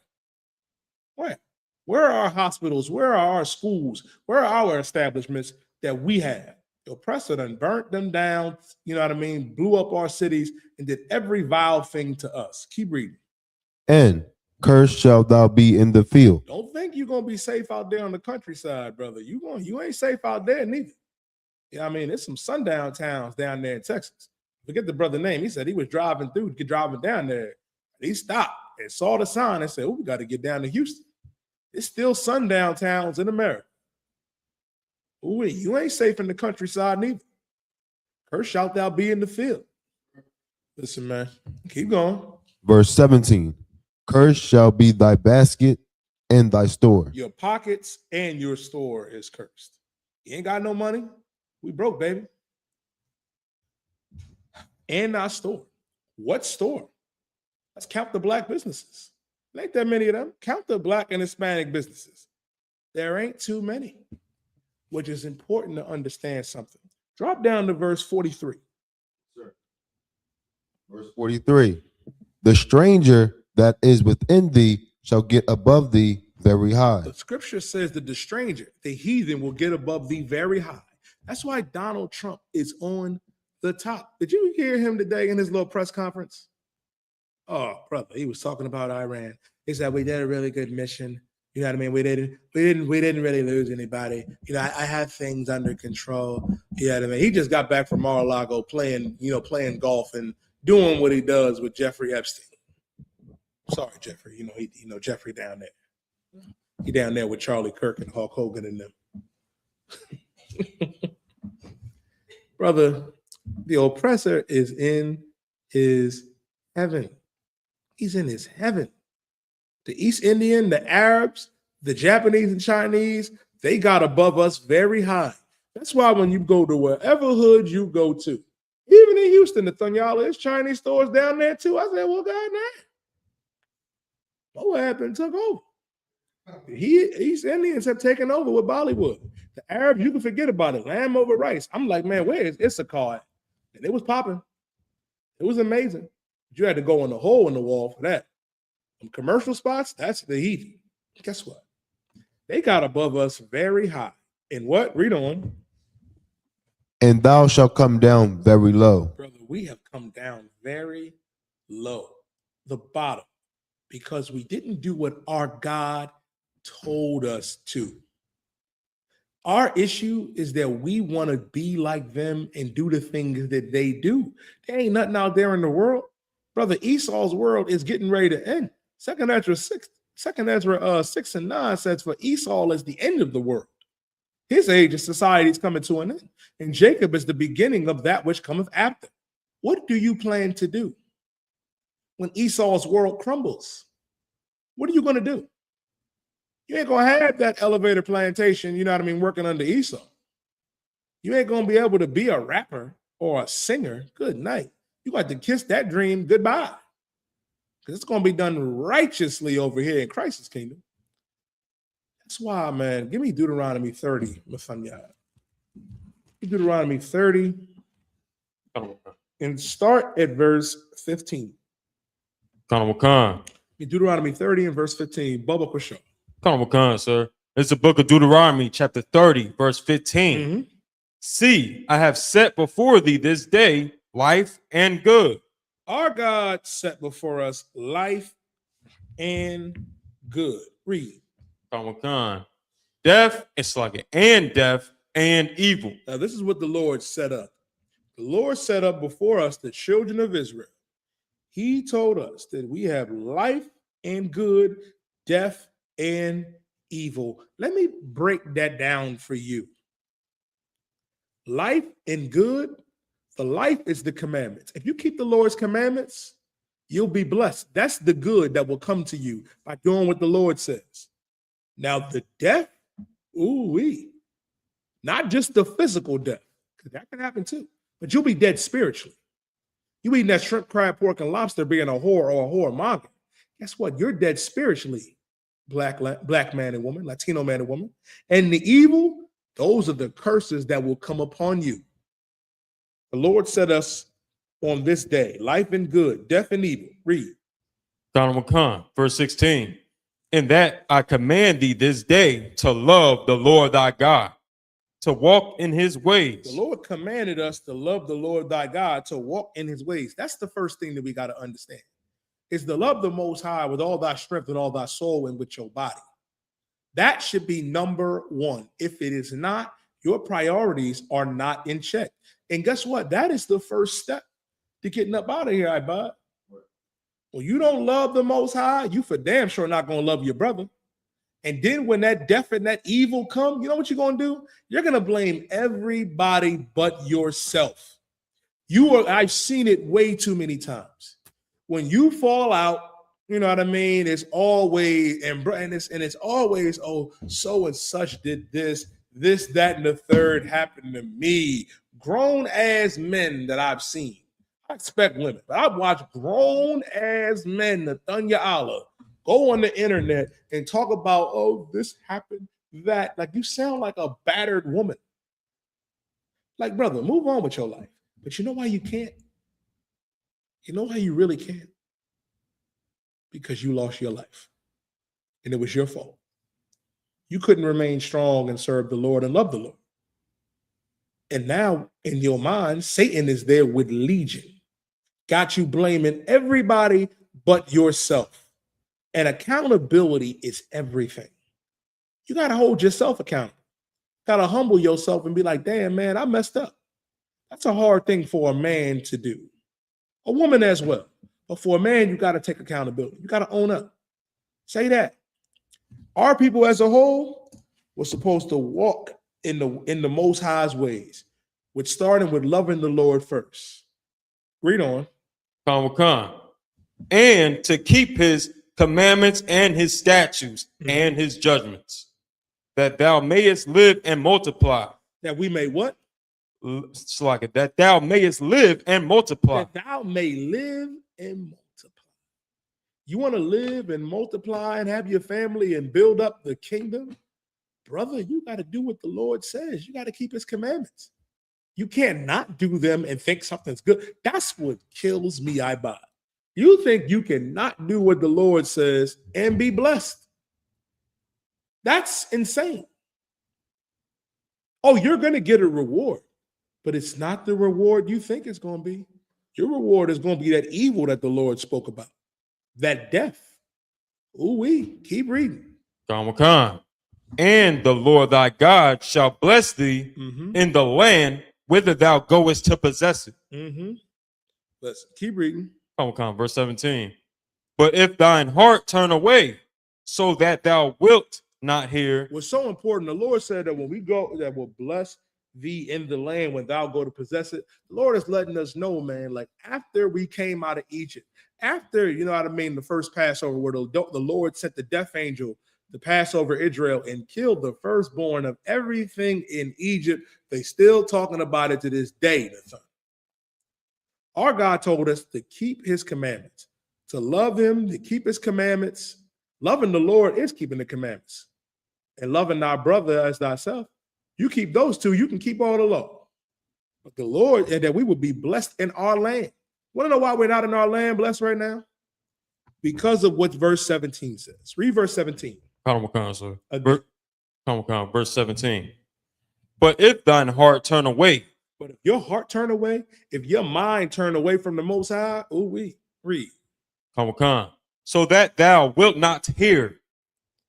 Where? Where are our hospitals? Where are our schools? Where are our establishments that we have? The oppressor done burnt them down, you know what I mean, blew up our cities and did every vile thing to us. Keep reading. And cursed shalt thou be in the field. Don't think you're gonna be safe out there on the countryside, brother. You ain't safe out there neither. Yeah, I mean, there's some sundown towns down there in Texas. Forget the brother name. He said he was driving down there. He stopped and saw the sign and said, "Oh, we got to get down to Houston." It's still sundown towns in America. Ooh, you ain't safe in the countryside neither. Cursed shalt thou be in the field. Listen, man, keep going. Verse 17, cursed shall be thy basket and thy store. Your pockets and your store is cursed. You ain't got no money. We broke, baby. And our store. What store? Let's count the Black businesses. There ain't that many of them. Count the Black and Hispanic businesses. There ain't too many, which is important to understand something. Drop down to verse 43. Verse 43, the stranger that is within thee shall get above thee very high. The scripture says that the stranger, the heathen, will get above thee very high. That's why Donald Trump is on the top. Did you hear him today in his little press conference? Oh, brother, he was talking about Iran. He said we did a really good mission. You know what I mean? We didn't really lose anybody. You know, I had things under control. You know what I mean? He just got back from Mar-a-Lago playing golf and doing what he does with Jeffrey Epstein. Sorry, Jeffrey. You know Jeffrey down there. He down there with Charlie Kirk and Hulk Hogan and them. Brother, the oppressor is in his heaven. He's in his heaven. The East Indian, the Arabs, the Japanese and Chinese, they got above us very high. That's why when you go to wherever hood you go to, even in Houston, Nathaniel, there's Chinese stores down there too. I said, well, God, now what happened? Took over. East Indians have taken over with Bollywood. The Arabs, you can forget about it. Lamb over rice. I'm like, man, where is Issachar? And it was popping. It was amazing. But you had to go in the hole in the wall for that. Some commercial spots, that's the heat. Guess what? They got above us very high. And what? Read on. And thou shalt come down very low. Brother, we have come down very low, the bottom, because we didn't do what our God told us to. Our issue is that we want to be like them and do the things that they do. There ain't nothing out there in the world. Brother, Esau's world is getting ready to end. Second Ezra 6:9 says, for Esau is the end of the world. His age of society is coming to an end. And Jacob is the beginning of that which cometh after. What do you plan to do when Esau's world crumbles? What are you going to do? You ain't going to have that elevator plantation, you know what I mean, working under Esau. You ain't going to be able to be a rapper or a singer. Good night. You got to kiss that dream goodbye. Because it's going to be done righteously over here in Christ's kingdom. That's why, man, give me Deuteronomy 30, Nathaniel. Deuteronomy 30. and start at verse 15. Khan. In Deuteronomy 30 and verse 15. Bubba Kushaw. Khan, sir. It's the book of Deuteronomy, chapter 30, verse 15. Mm-hmm. See, I have set before thee this day life and good. Our God set before us life and good. Read. Khan. Death, it's like it, and death and evil. Now, this is what the Lord set up. The Lord set up before us the children of Israel. He told us that we have life and good, death and evil. Let me break that down for you. Life and good, the life is the commandments. If you keep the Lord's commandments, you'll be blessed. That's the good that will come to you by doing what the Lord says. Now, the death, ooh-wee, not just the physical death, because that can happen too, but you'll be dead spiritually. You eating that shrimp, crab, pork, and lobster being a whore or a whoremonger. Guess what? You're dead spiritually, black man and woman, Latino man and woman. And the evil, those are the curses that will come upon you. The Lord set us on this day, life and good, death and evil. Read. Khan, verse 16. In that I command thee this day to love the Lord thy God, to walk in his ways. The Lord commanded us to love the Lord thy God, to walk in his ways. That's the first thing that we got to understand. Is to love the Most High with all thy strength and all thy soul and with your body. That should be number one. If it is not, your priorities are not in check. And guess what? That is the first step to getting up out of here, bud. When you don't love the Most High, you for damn sure not going to love your brother. And then when that death and that evil come, you know what you're going to do? You're going to blame everybody but yourself. I've seen it way too many times. When you fall out, you know what I mean? It's always, and it's always, oh, so and such did this, that, and the third happened to me. Grown ass men that I've seen. I expect women, but I've watched grown ass men, Nathaniel Allah, go on the internet and talk about, oh, this happened, that. Like, you sound like a battered woman. Like, brother, move on with your life. But you know why you can't? You know why you really can't? Because you lost your life. And it was your fault. You couldn't remain strong and serve the Lord and love the Lord. And now, in your mind, Satan is there with legion. Got you blaming everybody but yourself. And accountability is everything. You got to hold yourself accountable. Got to humble yourself and be like, damn, man, I messed up. That's a hard thing for a man to do. A woman as well. But for a man, you got to take accountability. You got to own up. Say that. Our people as a whole were supposed to walk in the Most High's ways, with starting with loving the Lord first. Read on. Khan. And to keep his commandments and his statutes and his judgments, that thou mayest live and multiply. That we may what? It's like it. That thou mayest live and multiply. That thou may live and multiply. You want to live and multiply and have your family and build up the kingdom? Brother, you got to do what the Lord says. You got to keep his commandments. You can't not do them and think something's good. That's what kills me, Ibad. You think you cannot do what the Lord says and be blessed. That's insane. Oh, you're going to get a reward, but it's not the reward you think it's going to be. Your reward is going to be that evil that the Lord spoke about, that death. Ooh-wee, keep reading. Khan. And the Lord thy God shall bless thee in the land whither thou goest to possess it. Let's keep reading. Khan, verse 17. But if thine heart turn away, so that thou wilt not hear. What's so important, the Lord said that when we go, that will bless thee in the land when thou go to possess it. The Lord is letting us know, man, like after we came out of Egypt, after, you know what I mean, the first Passover where the Lord sent the death angel to pass over Israel and killed the firstborn of everything in Egypt. They still talking about it to this day. Our God told us to keep his commandments, to love him, to keep his commandments. Loving the Lord is keeping the commandments. And loving thy brother as thyself. You keep those two, you can keep all the law. But the Lord, and that we will be blessed in our land. Want to know why we're not in our land blessed right now? Because of what verse 17 says. Read verse 17. Sir. Again. Verse 17. But if thine heart turn away, But if your heart turn away, if your mind turn away from the Most High, we read. So that thou wilt not hear,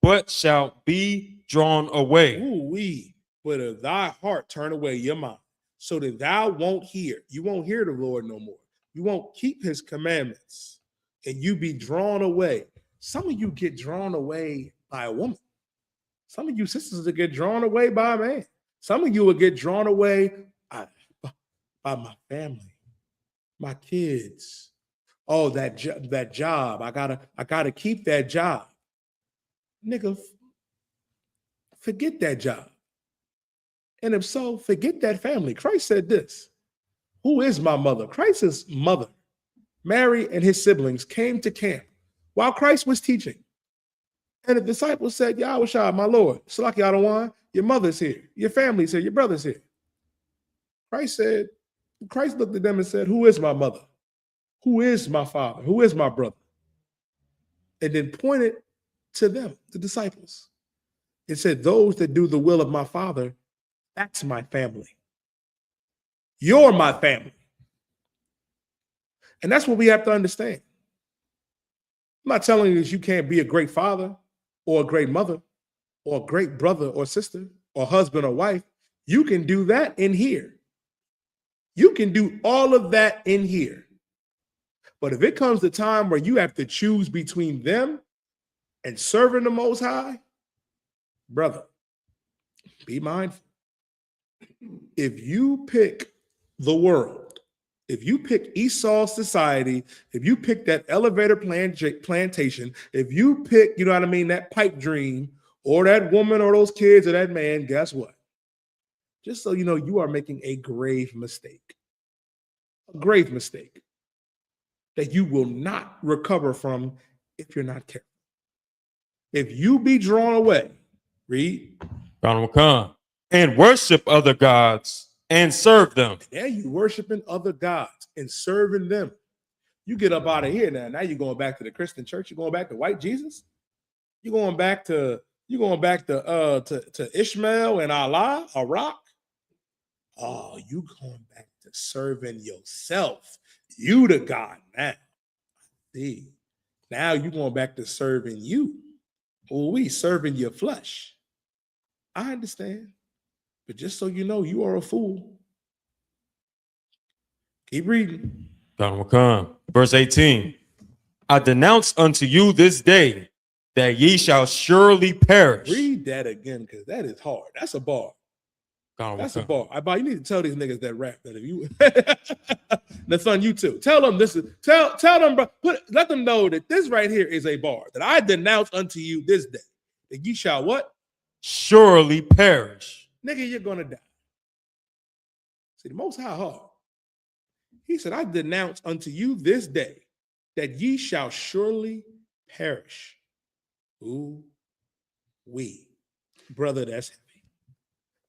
but shalt be drawn away. But if thy heart turn away, your mind, so that thou won't hear. You won't hear the Lord no more. You won't keep his commandments, and you be drawn away. Some of you get drawn away by a woman. Some of you sisters will get drawn away by a man. Some of you will get drawn away by my family, my kids. Oh, that job. I gotta keep that job. Nigga, forget that job. And if so, forget that family. Christ said this. Who is my mother? Christ's mother, Mary, and his siblings came to camp while Christ was teaching. And the disciples said, Yahushua, my Lord, Salaki Adawan, your mother's here, your family's here, your brother's here. Christ looked at them and said, who is my mother? Who is my father? Who is my brother? And then pointed to them, the disciples. It said, those that do the will of my Father, that's my family. You're my family. And that's what we have to understand. I'm not telling you that you can't be a great father or a great mother or a great brother or sister or husband or wife. You can do that in here. You can do all of that in here. But if it comes to time where you have to choose between them and serving the Most High, brother, be mindful. If you pick the world, if you pick Esau's society, if you pick that elevator plantation, if you pick, that pipe dream, or that woman or those kids or that man, guess what? Just so you know, you are making a grave mistake. A grave mistake that you will not recover from if you're not careful. If you be drawn away, read. And worship other gods and serve them. There you worshiping other gods and serving them. You get up out of here now. Now you're going back to the Christian church. You're going back to white Jesus. You're going back to Ishmael and Allah, a rock. Oh, you going back to serving yourself. You the God now. See, now you going back to serving you. Oh, we serving your flesh. I understand. But just so you know, you are a fool. Keep reading. Verse 18. I denounce unto you this day that ye shall surely perish. Read that again, because that is hard. That's a bar. That's a bar. You need to tell these niggas that rap that if you that's on you too. Tell them this is tell them, bro. Let them know that this right here is a bar. That I denounce unto you this day that ye shall what? Surely perish. Nigga, you're gonna die. See, the Most High hard. He said, I denounce unto you this day that ye shall surely perish. Ooh, brother, that's heavy.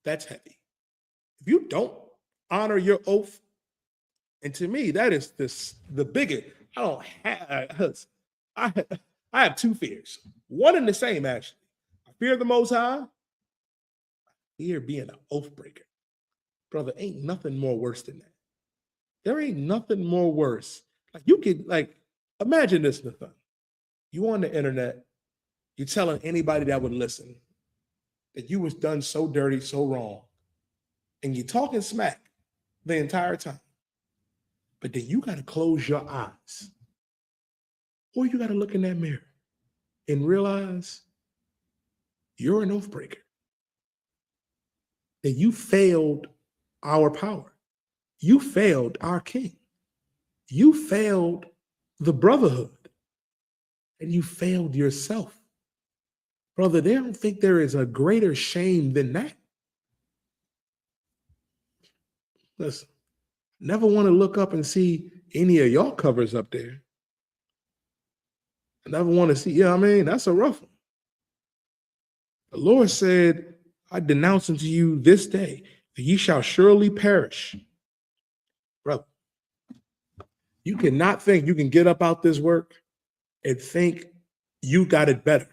That's heavy. If you don't honor your oath, and to me, that is the biggest. I have two fears. One and the same, actually. I fear the Most High. Fear being an oath breaker. Brother, ain't nothing more worse than that. There ain't nothing more worse. You could imagine this, Nathan. You on the internet, you're telling anybody that would listen that you was done so dirty, so wrong, and you're talking smack the entire time. But then you got to close your eyes, or you got to look in that mirror and realize you're an oath breaker. That you failed our power. You failed our king. You failed the brotherhood. And you failed yourself. Brother, they don't think there is a greater shame than that. Listen, never want to look up and see any of y'all covers up there. I never want to see, that's a rough one. The Lord said, I denounce unto you this day that ye shall surely perish. You cannot think you can get up out this work and think you got it better.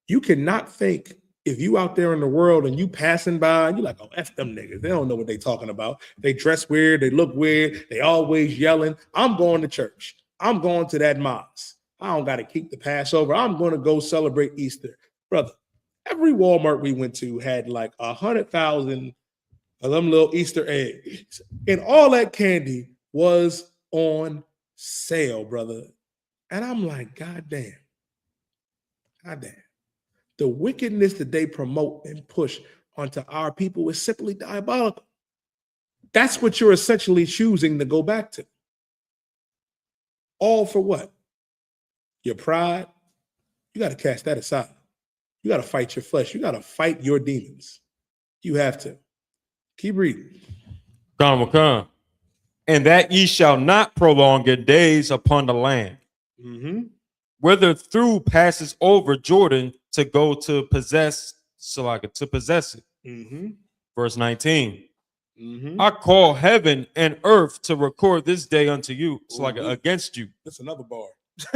You cannot think if you out there in the world and you passing by and you're like, oh, F them niggas. They don't know what they talking about. They dress weird. They look weird. They always yelling. I'm going to church. I'm going to that mosque. I don't got to keep the Passover. I'm going to go celebrate Easter. Brother, every Walmart we went to had like 100,000 of them little Easter eggs. And all that candy was on sale, brother. And I'm like, God damn. God damn. The wickedness that they promote and push onto our people is simply diabolical. That's what you're essentially choosing to go back to. All for what? Your pride. You got to cast that aside. You got to fight your flesh. You got to fight your demons. You have to. Keep reading. And that ye shall not prolong your days upon the land, whither through passes over Jordan to go to possess, to possess it. Verse 19. I call heaven and earth to record this day unto you, against you. That's another bar.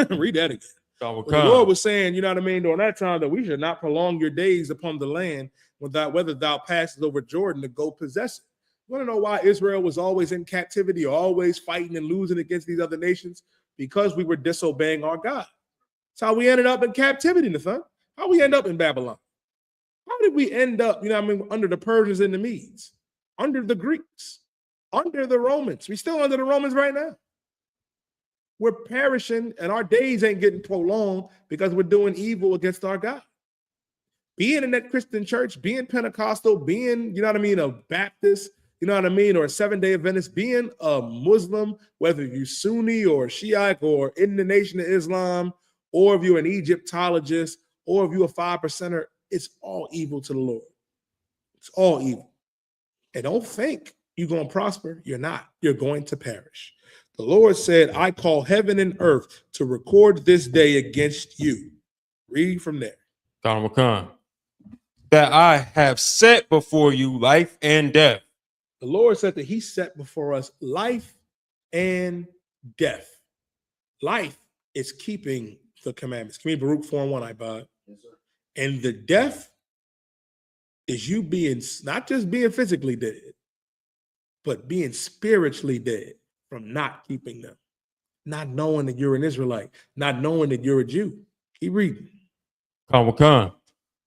Read that again. The Lord was saying, you know what I mean, during that time, that we should not prolong your days upon the land without whether thou passes over Jordan to go possess it. You want to know why Israel was always in captivity, always fighting and losing against these other nations? Because we were disobeying our God. That's how we ended up in captivity, Nathan. How we end up in Babylon? How did we end up, you know what I mean, under the Persians and the Medes, under the Greeks, under the Romans? We still under the Romans right now. We're perishing and our days ain't getting prolonged because we're doing evil against our God. Being in that Christian church, being Pentecostal, being, you know what I mean, a Baptist, you know what I mean, or a Seventh-day Adventist, being a Muslim, whether you're Sunni or Shiite or in the Nation of Islam, or if you're an Egyptologist, or if you're a 5%er, it's all evil to the Lord. It's all evil. And don't think you're going to prosper. You're not. You're going to perish. The Lord said, I call heaven and earth to record this day against you. Read from there. That I have set before you life and death. The Lord said that he set before us life and death. Life is keeping the commandments. Give me Baruch 4:1, Ibad. Yes, sir. And the death is you being, not just being physically dead, but being spiritually dead from not keeping them, not knowing that you're an Israelite, not knowing that you're a Jew. Keep reading.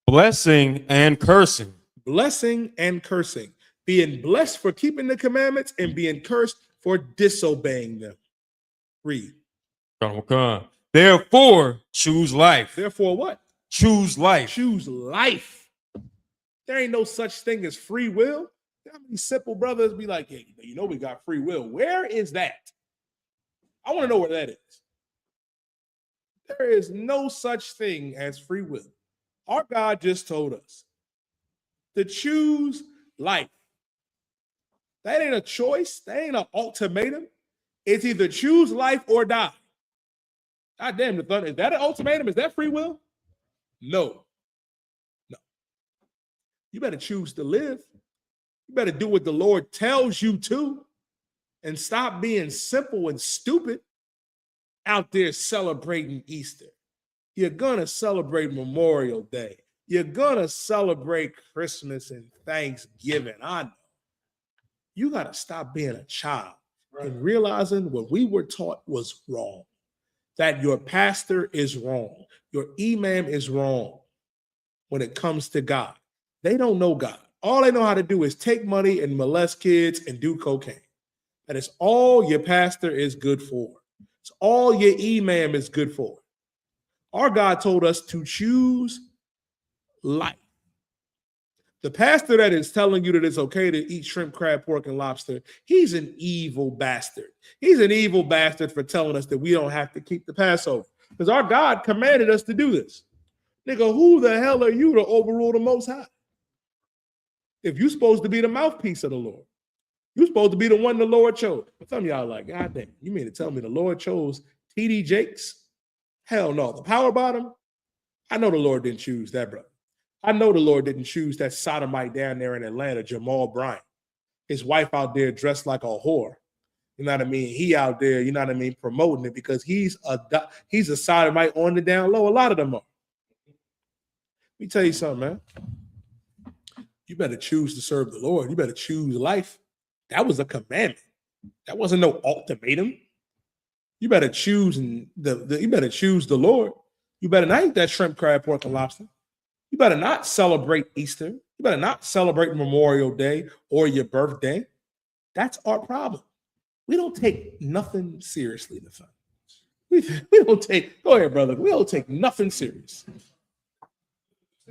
Blessing and cursing. Blessing and cursing. Being blessed for keeping the commandments and being cursed for disobeying them. Read. Therefore, choose life. Therefore, what? Choose life. Choose life. There ain't no such thing as free will. How many simple brothers be like, hey, you know we got free will. Where is that? I want to know where that is. There is no such thing as free will. Our God just told us to choose life. That ain't a choice. That ain't an ultimatum. It's either choose life or die. God damn, the thunder. Is that an ultimatum? Is that free will? No. No. You better choose to live. You better do what the Lord tells you to and stop being simple and stupid out there celebrating Easter. You're going to celebrate Memorial Day. You're going to celebrate Christmas and Thanksgiving. I know. You got to stop being a child and realizing what we were taught was wrong. That your pastor is wrong. Your imam is wrong when it comes to God. They don't know God. All they know how to do is take money and molest kids and do cocaine. That is all your pastor is good for. It's all your imam is good for. Our God told us to choose life. The pastor that is telling you that it's okay to eat shrimp, crab, pork, and lobster, he's an evil bastard. He's an evil bastard for telling us that we don't have to keep the Passover. Because our God commanded us to do this. Nigga, who the hell are you to overrule the Most High? If you're supposed to be the mouthpiece of the Lord, you're supposed to be the one the Lord chose. But some of y'all are like, God damn, you mean to tell me the Lord chose T.D. Jakes? Hell no. The power bottom? I know the Lord didn't choose that, brother. I know the Lord didn't choose that sodomite down there in Atlanta, Jamal Bryant. His wife out there dressed like a whore. You know what I mean? He out there, you know what I mean, promoting it because he's a sodomite on the down low. A lot of them are. Let me tell you something, man. You better choose to serve the Lord. You better choose life. That was a commandment. That wasn't no ultimatum. You better choose you better choose the Lord. You better not eat that shrimp, crab, pork, and lobster. You better not celebrate Easter. You better not celebrate Memorial Day or your birthday. That's our problem. We don't take nothing seriously in the fun. We don't take, go ahead, brother. We don't take nothing serious.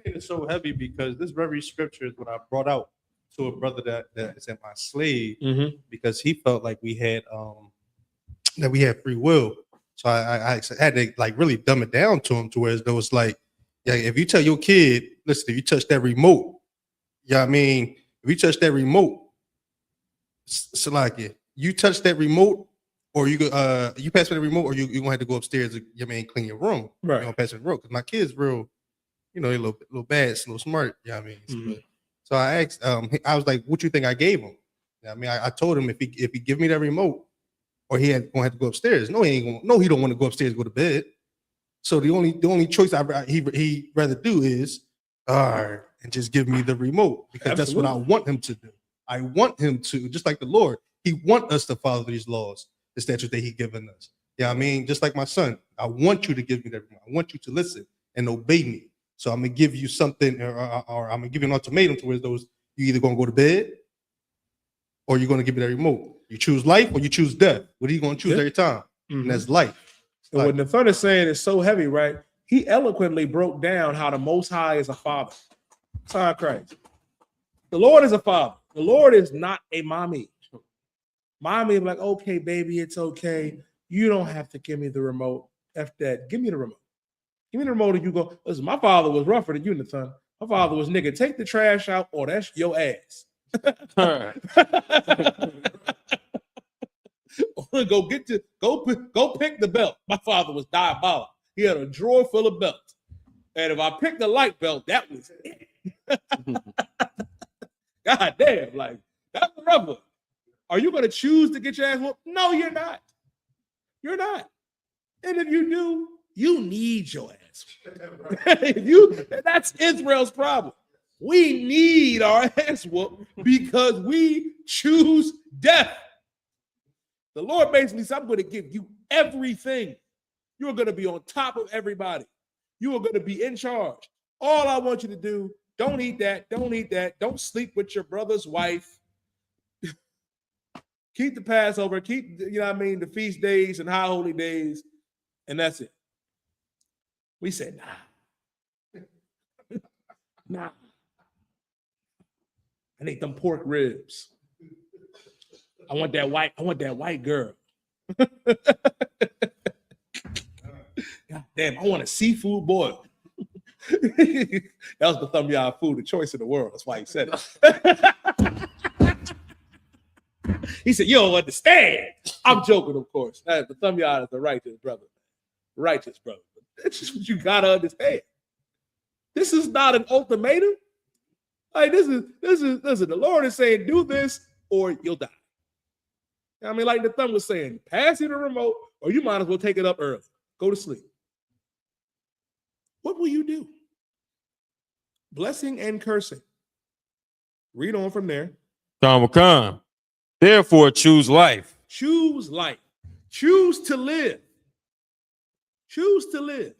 It's so heavy because this very scripture is what I brought out to a brother that is in my slave because he felt like we had free will. So I had to like really dumb it down to him to where though it's like, yeah, if you tell your kid, listen, if you touch that remote, yeah, I mean, if you touch that remote, so like it. You touch that remote, or you pass me the remote, or you're gonna have to go upstairs and clean your room. Right. You don't pass me the remote because my kid's real, they're a little bad, a little smart. Yeah, So I asked, I was like, "What you think I gave him?" I told him if he give me that remote, or gonna have to go upstairs. No, he don't want to go upstairs and go to bed. So the only choice he rather do is, and just give me the remote because That's what I want him to do. I want him to, just like the Lord. He want us to follow these laws, the statutes that He given us. Yeah, just like my son, I want you to give me that. I want you to listen and obey me. So I'm gonna give you something, or I'm gonna give you an ultimatum to where you either gonna go to bed, or you're gonna give me that remote. You choose life or you choose death. What are you gonna choose every time? And that's life. And what Nathan is saying is so heavy, right? He eloquently broke down how the Most High is a father. Son of Christ. The Lord is a father. The Lord is not a mommy. Mommy is like, okay, baby, it's okay. You don't have to give me the remote. F that. Give me the remote. Give me the remote and you go, listen, my father was rougher than you, Nathan. My father was, nigga, take the trash out or that's your ass. Go pick the belt. My father was diabolical. He had a drawer full of belts. And if I picked the light belt, that was it. God damn, like, that's a rough one. Are you going to choose to get your ass whooped? No, you're not. You're not. And if you do, you need your ass. That's Israel's problem. We need our ass whooped because we choose death. The Lord basically said, I'm going to give you everything. You're going to be on top of everybody. You are going to be in charge. All I want you to do, don't eat that. Don't eat that. Don't sleep with your brother's wife. Keep the Passover, keep, the feast days and high holy days, and that's it. We said, nah. I need them pork ribs. I want that white girl. God damn, I want a seafood boil. That was the thumb y'all food, the choice of the world. That's why he said it. He said, you don't understand. I'm joking, of course. The thumb yard is the righteous brother. Righteous brother. That's just what you gotta understand. This is not an ultimatum. Like this is the Lord is saying, do this or you'll die. Like the thumb was saying, pass you the remote, or you might as well take it up early. Go to sleep. What will you do? Blessing and cursing. Read on from there. Come. Therefore, choose life. Choose life. Choose to live. Choose to live.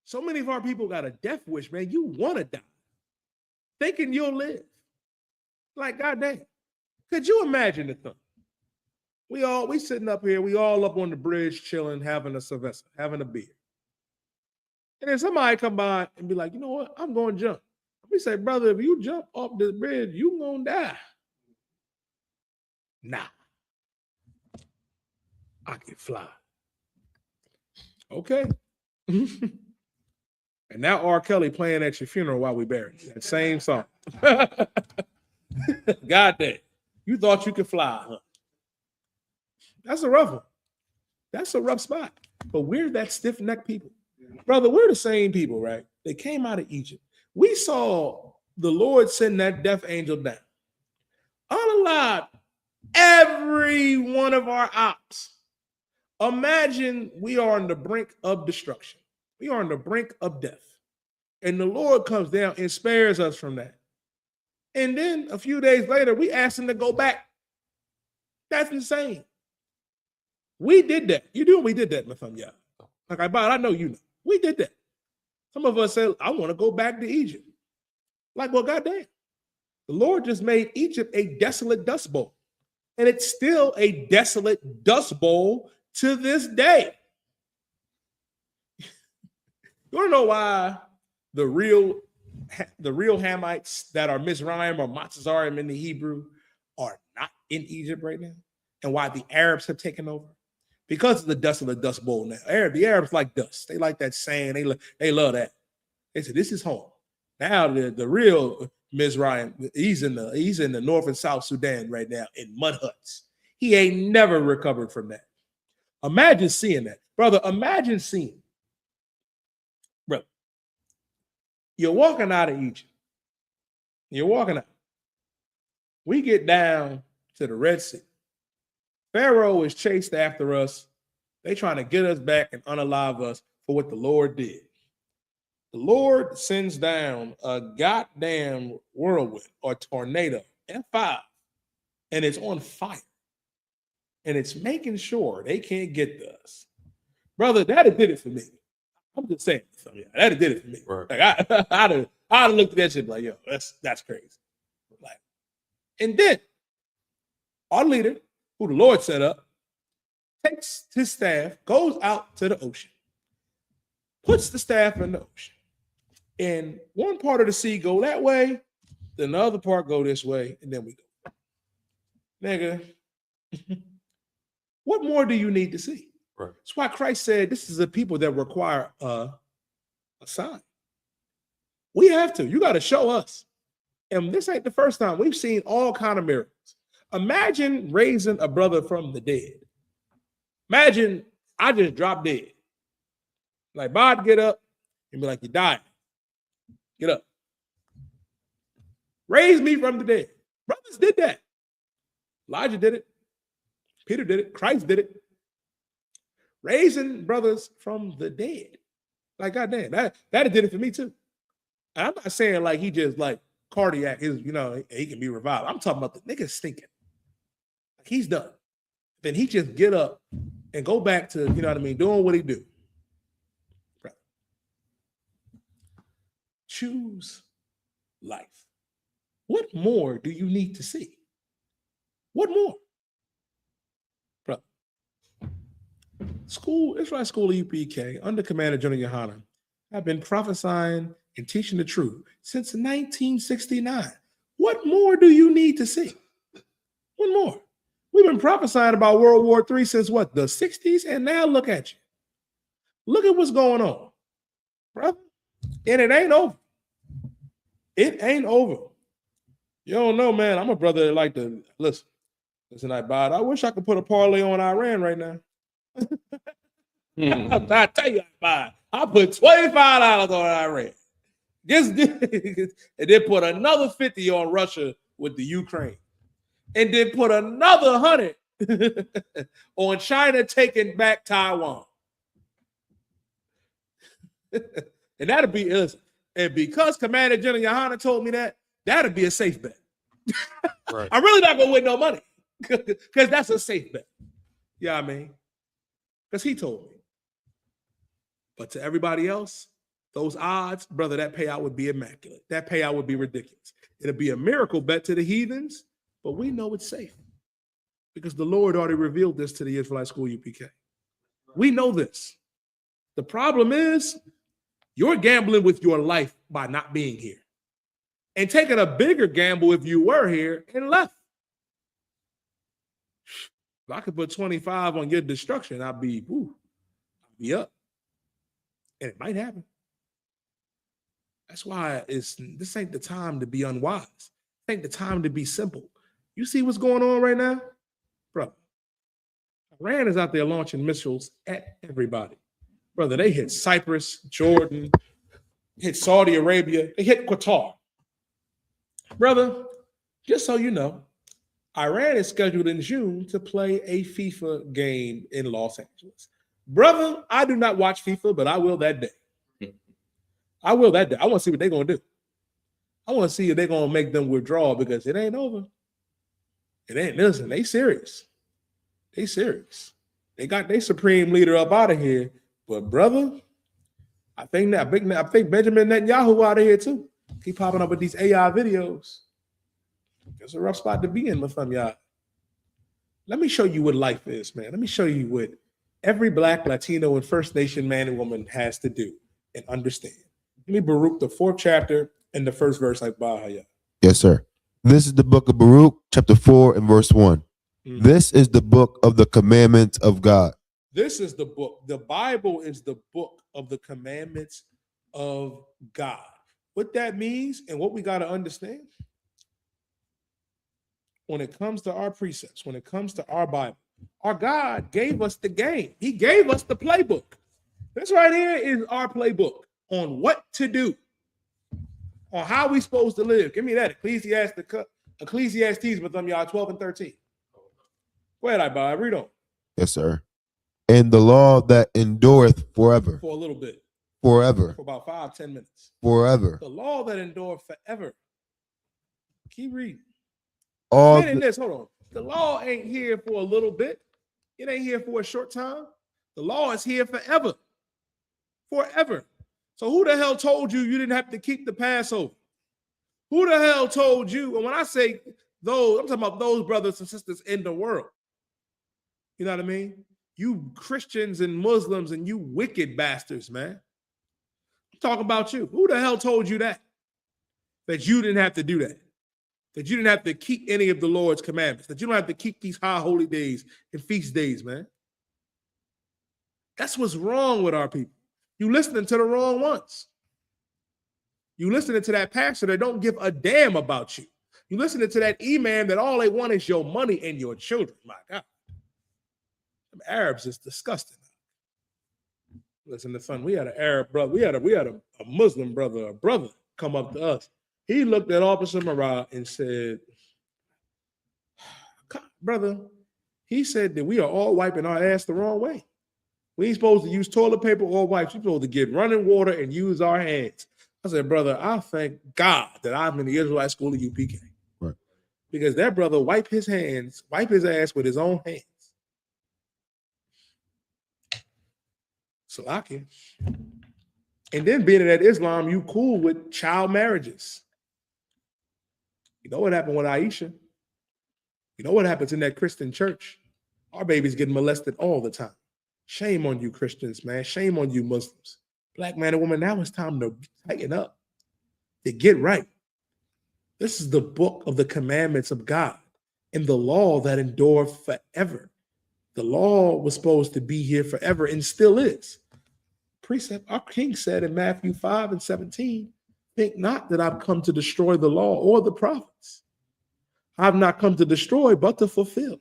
So many of our people got a death wish, man. You want to die, thinking you'll live. Like, goddamn. Could you imagine the thing? We sitting up here, we all up on the bridge chilling, having a Sylvester, having a beer. And then somebody come by and be like, you know what? I'm going to jump. We say, brother, if you jump off this bridge, you going to die. Nah. I can fly. Okay. And now R. Kelly playing at your funeral while we bury you. That same song. God damn. You thought you could fly, huh? That's a rough one. That's a rough spot. But we're that stiff-necked people. Brother, we're the same people, right? They came out of Egypt. We saw the Lord send that death angel down. Unalive Every one of our ops. Imagine we are on the brink of destruction. We are on the brink of death. And the Lord comes down and spares us from that. And then a few days later, we ask him to go back. That's insane. We did that. You do. We did that, Matham. Like I know you know. We did that. Some of us said, I want to go back to Egypt. Like, well, goddamn. The Lord just made Egypt a desolate dust bowl. And it's still a desolate dust bowl to this day. You want to know why the real Hamites that are Mizraim or Matzarim in the Hebrew are not in Egypt right now? And why the Arabs have taken over? Because of the desolate dust bowl now. The Arabs like dust. They like that sand. They love that. They said, this is home. Now the real Mizraim, he's in the North and South Sudan right now in mud huts. He ain't never recovered from that. Imagine seeing that. Brother, imagine seeing. Brother, you're walking out of Egypt. You're walking out. We get down to the Red Sea. Pharaoh is chased after us. They trying to get us back and unalive us for what the Lord did. The Lord sends down a goddamn whirlwind or tornado, F5, and it's on fire. And it's making sure they can't get to us. Brother, that did it for me. I'm just saying, that did it for me. Right. Like I'd have looked at that shit like, yo, that's crazy. Like, and then our leader, who the Lord set up, takes his staff, goes out to the ocean, puts the staff in the ocean. And one part of the sea go that way, then the other part go this way, and then we go. Nigga, what more do you need to see? Right. That's why Christ said this is a people that require a sign. We have to. You got to show us. And this ain't the first time. We've seen all kind of miracles. Imagine raising a brother from the dead. Imagine I just dropped dead. Like, Bod, get up and be like, you died. Get up. Raise me from the dead. Brothers did that. Elijah did it. Peter did it. Christ did it. Raising brothers from the dead. Like, goddamn, that did it for me too. And I'm not saying like he just like cardiac is, he can be revived. I'm talking about the nigga stinking. Like, he's done. Then he just get up and go back to, doing what he do. Right. Choose life. What more do you need to see? What more? Bro. Israel School of UPK, under Commander General Yohanan, have been prophesying and teaching the truth since 1969. What more do you need to see? What more? We've been prophesying about World War III since what, the 60s? And now look at you. Look at what's going on, brother. And it ain't over. It ain't over. You don't know, man. I'm a brother that like to listen. I wish I could put a parlay on Iran right now. I tell you, I put $25 on Iran. And then put another 50 on Russia with the Ukraine. And then put another 100 on China taking back Taiwan. And that'd be us. And because Commander General Yohanan told me that, that'd be a safe bet. Right. I'm really not gonna win no money. Because that's a safe bet. You know what I mean? Because he told me. But to everybody else, those odds, brother, that payout would be immaculate. That payout would be ridiculous. It'll be a miracle bet to the heathens, but we know it's safe. Because the Lord already revealed this to the Israelite School UPK. We know this. The problem is, you're gambling with your life by not being here. And taking a bigger gamble if you were here and left. If I could put 25 on your destruction, I'd be up. And it might happen. That's why this ain't the time to be unwise. It ain't the time to be simple. You see what's going on right now? Bro, Iran is out there launching missiles at everybody. Brother, they hit Cyprus, Jordan, hit Saudi Arabia, they hit Qatar. Brother, just so you know, Iran is scheduled in June to play a FIFA game in Los Angeles. Brother, I do not watch FIFA, but I will that day. I will that day. I want to see what they're going to do. I want to see if they're going to make them withdraw because it ain't over. It ain't. Listen, they serious. They serious. They got their supreme leader up out of here. But brother, I think Benjamin Netanyahu out of here too. Keep popping up with these AI videos. It's a rough spot to be in, y'all. Let me show you what life is, man. Let me show you what every Black, Latino, and First Nation man and woman has to do and understand. Let me Baruch, the 4th chapter and the 1st verse, like Bahaya. Yes, sir. This is the book of Baruch, chapter 4 and verse 1. Mm-hmm. This is the book of the commandments of God. This is the book. The Bible is the book of the commandments of God. What that means and what we got to understand when it comes to our precepts, when it comes to our Bible, our God gave us the game. He gave us the playbook. This right here is our playbook on what to do, on how we supposed to live. Give me that. Ecclesiastes, but y'all 12 and 13. Go ahead, I read on. Yes, sir. And the law that endureth forever. For a little bit. Forever. For about 5-10 minutes. Forever. The law that endureth forever. Keep reading. Hold on. The law ain't here for a little bit. It ain't here for a short time. The law is here forever. Forever. So who the hell told you didn't have to keep the Passover? Who the hell told you? And when I say those, I'm talking about those brothers and sisters in the world. You know what I mean? You Christians and Muslims and you wicked bastards, man. I'm talking about you. Who the hell told you that? That you didn't have to do that? That you didn't have to keep any of the Lord's commandments? That you don't have to keep these high holy days and feast days, man? That's what's wrong with our people. You listening to the wrong ones. You listening to that pastor that don't give a damn about you. You listening to that imam that all they want is your money and your children. My God. Them Arabs is disgusting. Listen to son. We had an Arab brother. We had a Muslim brother, a brother come up to us. He looked at Officer Marah and said, brother, he said that we are all wiping our ass the wrong way. We ain't supposed to use toilet paper or wipes. We're supposed to get running water and use our hands. I said, brother, I thank God that I'm in the Israelite school of UPK. Right. Because that brother wiped his ass with his own hands. Salakia. And then being that Islam, you cool with child marriages. You know what happened with Aisha? You know what happens in that Christian church? Our babies get molested all the time. Shame on you, Christians, man. Shame on you, Muslims. Black man and woman, now it's time to tighten up, to get right. This is the book of the commandments of God and the law that endure forever. The law was supposed to be here forever and still is. Precept, our king said in Matthew 5 and 17, think not that I've come to destroy the law or the prophets. I've not come to destroy, but to fulfill.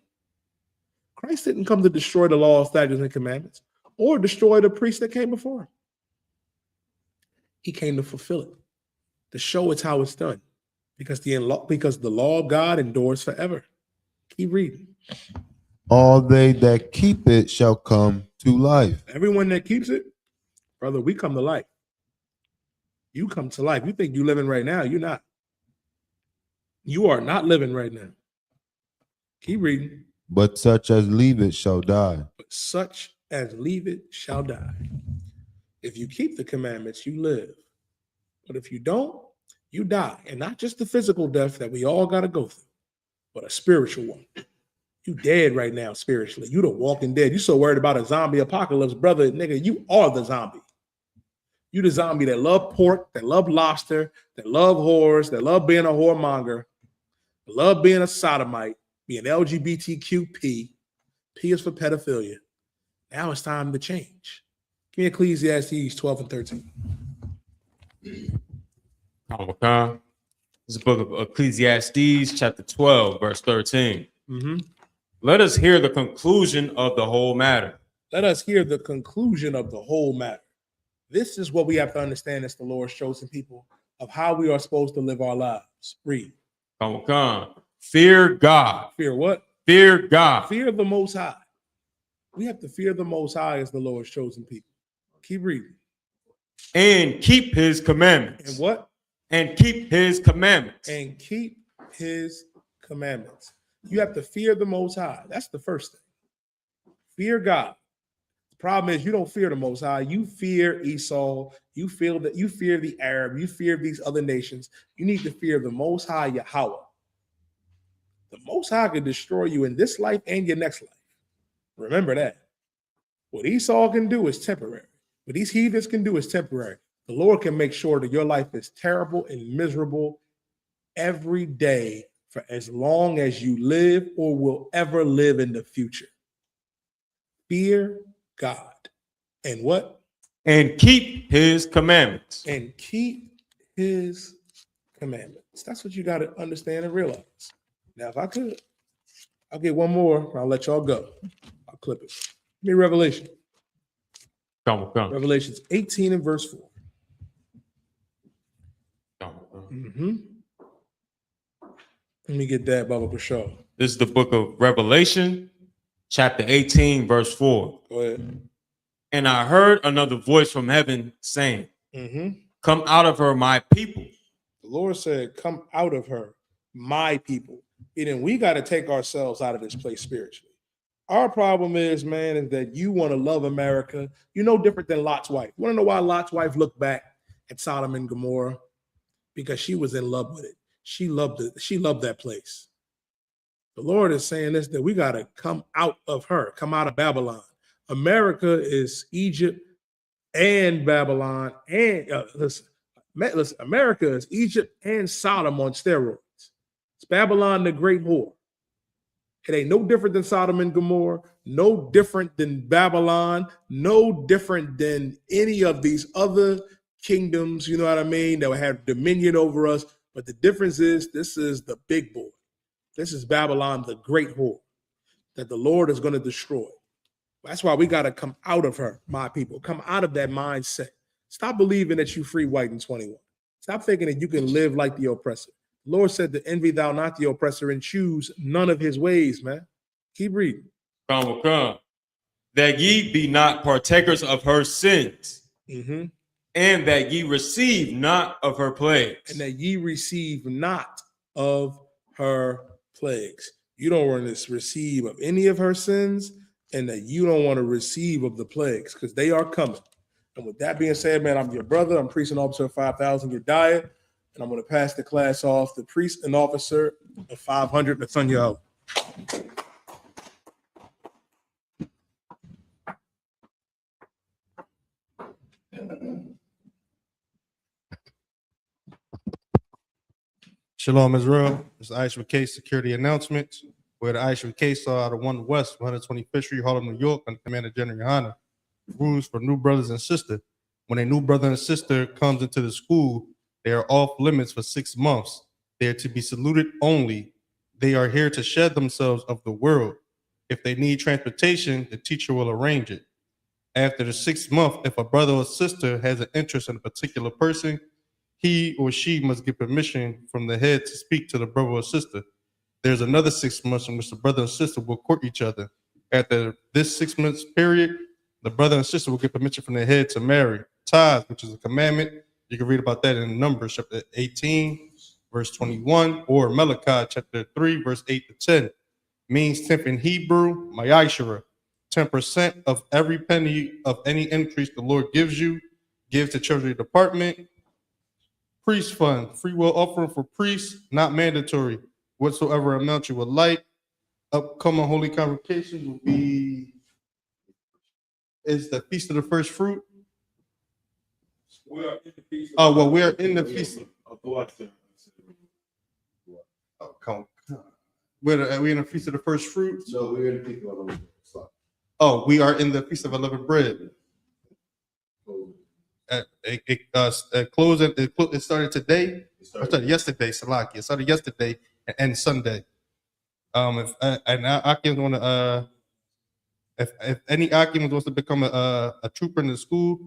Christ didn't come to destroy the law, statutes, and commandments or destroy the priests that came before him. He came to fulfill it, to show it's how it's done, because the law of God endures forever. Keep reading. All they that keep it shall come to life. Everyone that keeps it, brother, we come to life. You come to life. You think you're living right now. You're not. You are not living right now. Keep reading. But such as leave it shall die. But such as leave it shall die. If you keep the commandments, you live. But if you don't, you die. And not just the physical death that we all got to go through, but a spiritual one. You dead right now spiritually. You the walking dead. You so worried about a zombie apocalypse, brother, nigga, you are the zombie. You the zombie that love pork, that love lobster, that love whores, that love being a whoremonger, that love being a sodomite, being LGBTQP. P is for pedophilia. Now it's time to change. Give me Ecclesiastes 12 and 13. This is the book of Ecclesiastes, chapter 12, verse 13. Mm-hmm. Let us hear the conclusion of the whole matter. Let us hear the conclusion of the whole matter. This is what we have to understand as the Lord's chosen people of how we are supposed to live our lives. Read. Come. Fear God. Fear what? Fear God. Fear the Most High. We have to fear the Most High as the Lord's chosen people. Keep reading. And keep his commandments. And what? And keep his commandments. And keep his commandments. You have to fear the Most High. That's the first thing. Fear God. The problem is you don't fear the Most High. You fear Esau. You fear the Arab. You fear these other nations. You need to fear the Most High Yahweh. The Most High can destroy you in this life and your next life. Remember that. What Esau can do is temporary. What these heathens can do is temporary. The Lord can make sure that your life is terrible and miserable every day for as long as you live or will ever live in the future. Fear God. And what? And keep his commandments. And keep his commandments. That's what you got to understand and realize. Now, if I could, I'll get one more. I'll let y'all go. I'll clip it. Give me Revelation. Come. Revelations 18 and verse 4. Let me get that, Baba, for sure. This is the book of Revelation, chapter 18, verse 4. Go ahead. And I heard another voice from heaven saying, come out of her, my people. The Lord said, come out of her, my people. Meaning we got to take ourselves out of this place spiritually. Our problem is, man, is that you want to love America. You're no different than Lot's wife. You want to know why Lot's wife looked back at Sodom and Gomorrah? Because she was in love with it. She loved it. She loved that place. The Lord is saying this, that we got to come out of her, come out of Babylon. America is Egypt and Babylon. And listen, America is Egypt and Sodom on steroids. It's Babylon, the great whore. It ain't no different than Sodom and Gomorrah, no different than Babylon, no different than any of these other kingdoms, you know what I mean, that would have dominion over us. But the difference is this is the big boy. This is Babylon, the great whore that the Lord is going to destroy. That's why we got to come out of her, my people. Come out of that mindset. Stop believing that you free, white, and 21. Stop thinking that you can live like the oppressor. The Lord said to envy thou not the oppressor and choose none of his ways, man. Keep reading. Come. That ye be not partakers of her sins, and that ye receive not of her plagues. And that ye receive not of her plagues. You don't want to receive of any of her sins, and that you don't want to receive of the plagues, because they are coming. And with that being said, man, I'm your brother. I'm Priest and Officer of 5,000, Yadiyah, and I'm going to pass the class off to Priest and Officer of 500, Nathaniel. Shalom, Israel. It's the ISUPK security announcements. Where the ISUPK saw out of 1 West, 125th Street, Harlem, New York, under Commander General Yohana. Rules for new brothers and sisters. When a new brother and sister comes into the school, they are off limits for 6 months. They are to be saluted only. They are here to shed themselves of the world. If they need transportation, the teacher will arrange it. After the 6th month, if a brother or sister has an interest in a particular person, he or she must get permission from the head to speak to the brother or sister. There's another 6 months in which the brother and sister will court each other. After this 6 months period, the brother and sister will get permission from the head to marry. Tithes, which is a commandment. You can read about that in Numbers chapter 18, verse 21, or Malachi chapter 3, verse 8 to 10. Means 10th in Hebrew, Mayashara. 10% of every penny of any increase the Lord gives you, give to Treasury Department. Priest fund, free will offering for priests, not mandatory. Whatsoever amount you would like. Upcoming holy convocation will be is the Feast of the First Fruit. We are in the feast. We are in the feast. We in the Feast of the First Fruit. So we're in the feast of unleavened bread. We are in the Feast of Unleavened Bread. It closed. It started today. It started yesterday. Salaki. It started yesterday and Sunday. If any Akims wants to become a trooper in the school,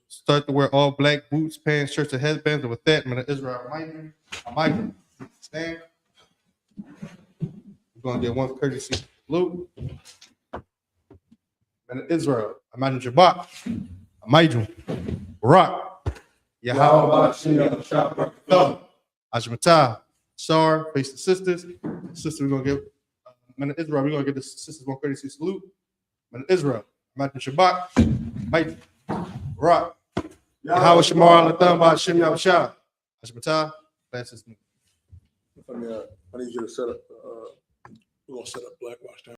start to wear all black boots, pants, shirts, and headbands. And with that, man, Israel, I might stand. We're gonna get one courtesy salute. And Israel, Amman Jabak, Amaydun, Barak, Yahweh, Ajmatah, Sar, face the sisters. Sister, we're gonna give Man Israel, we're gonna give the sisters one courtesy salute. Man Israel, Amman Jabak, Amaydun, Barak, Yahweh Shamar, Latham, Hashem Yahushua, Ajmatah, classes. I need you to set up. We're gonna set up Black Watch.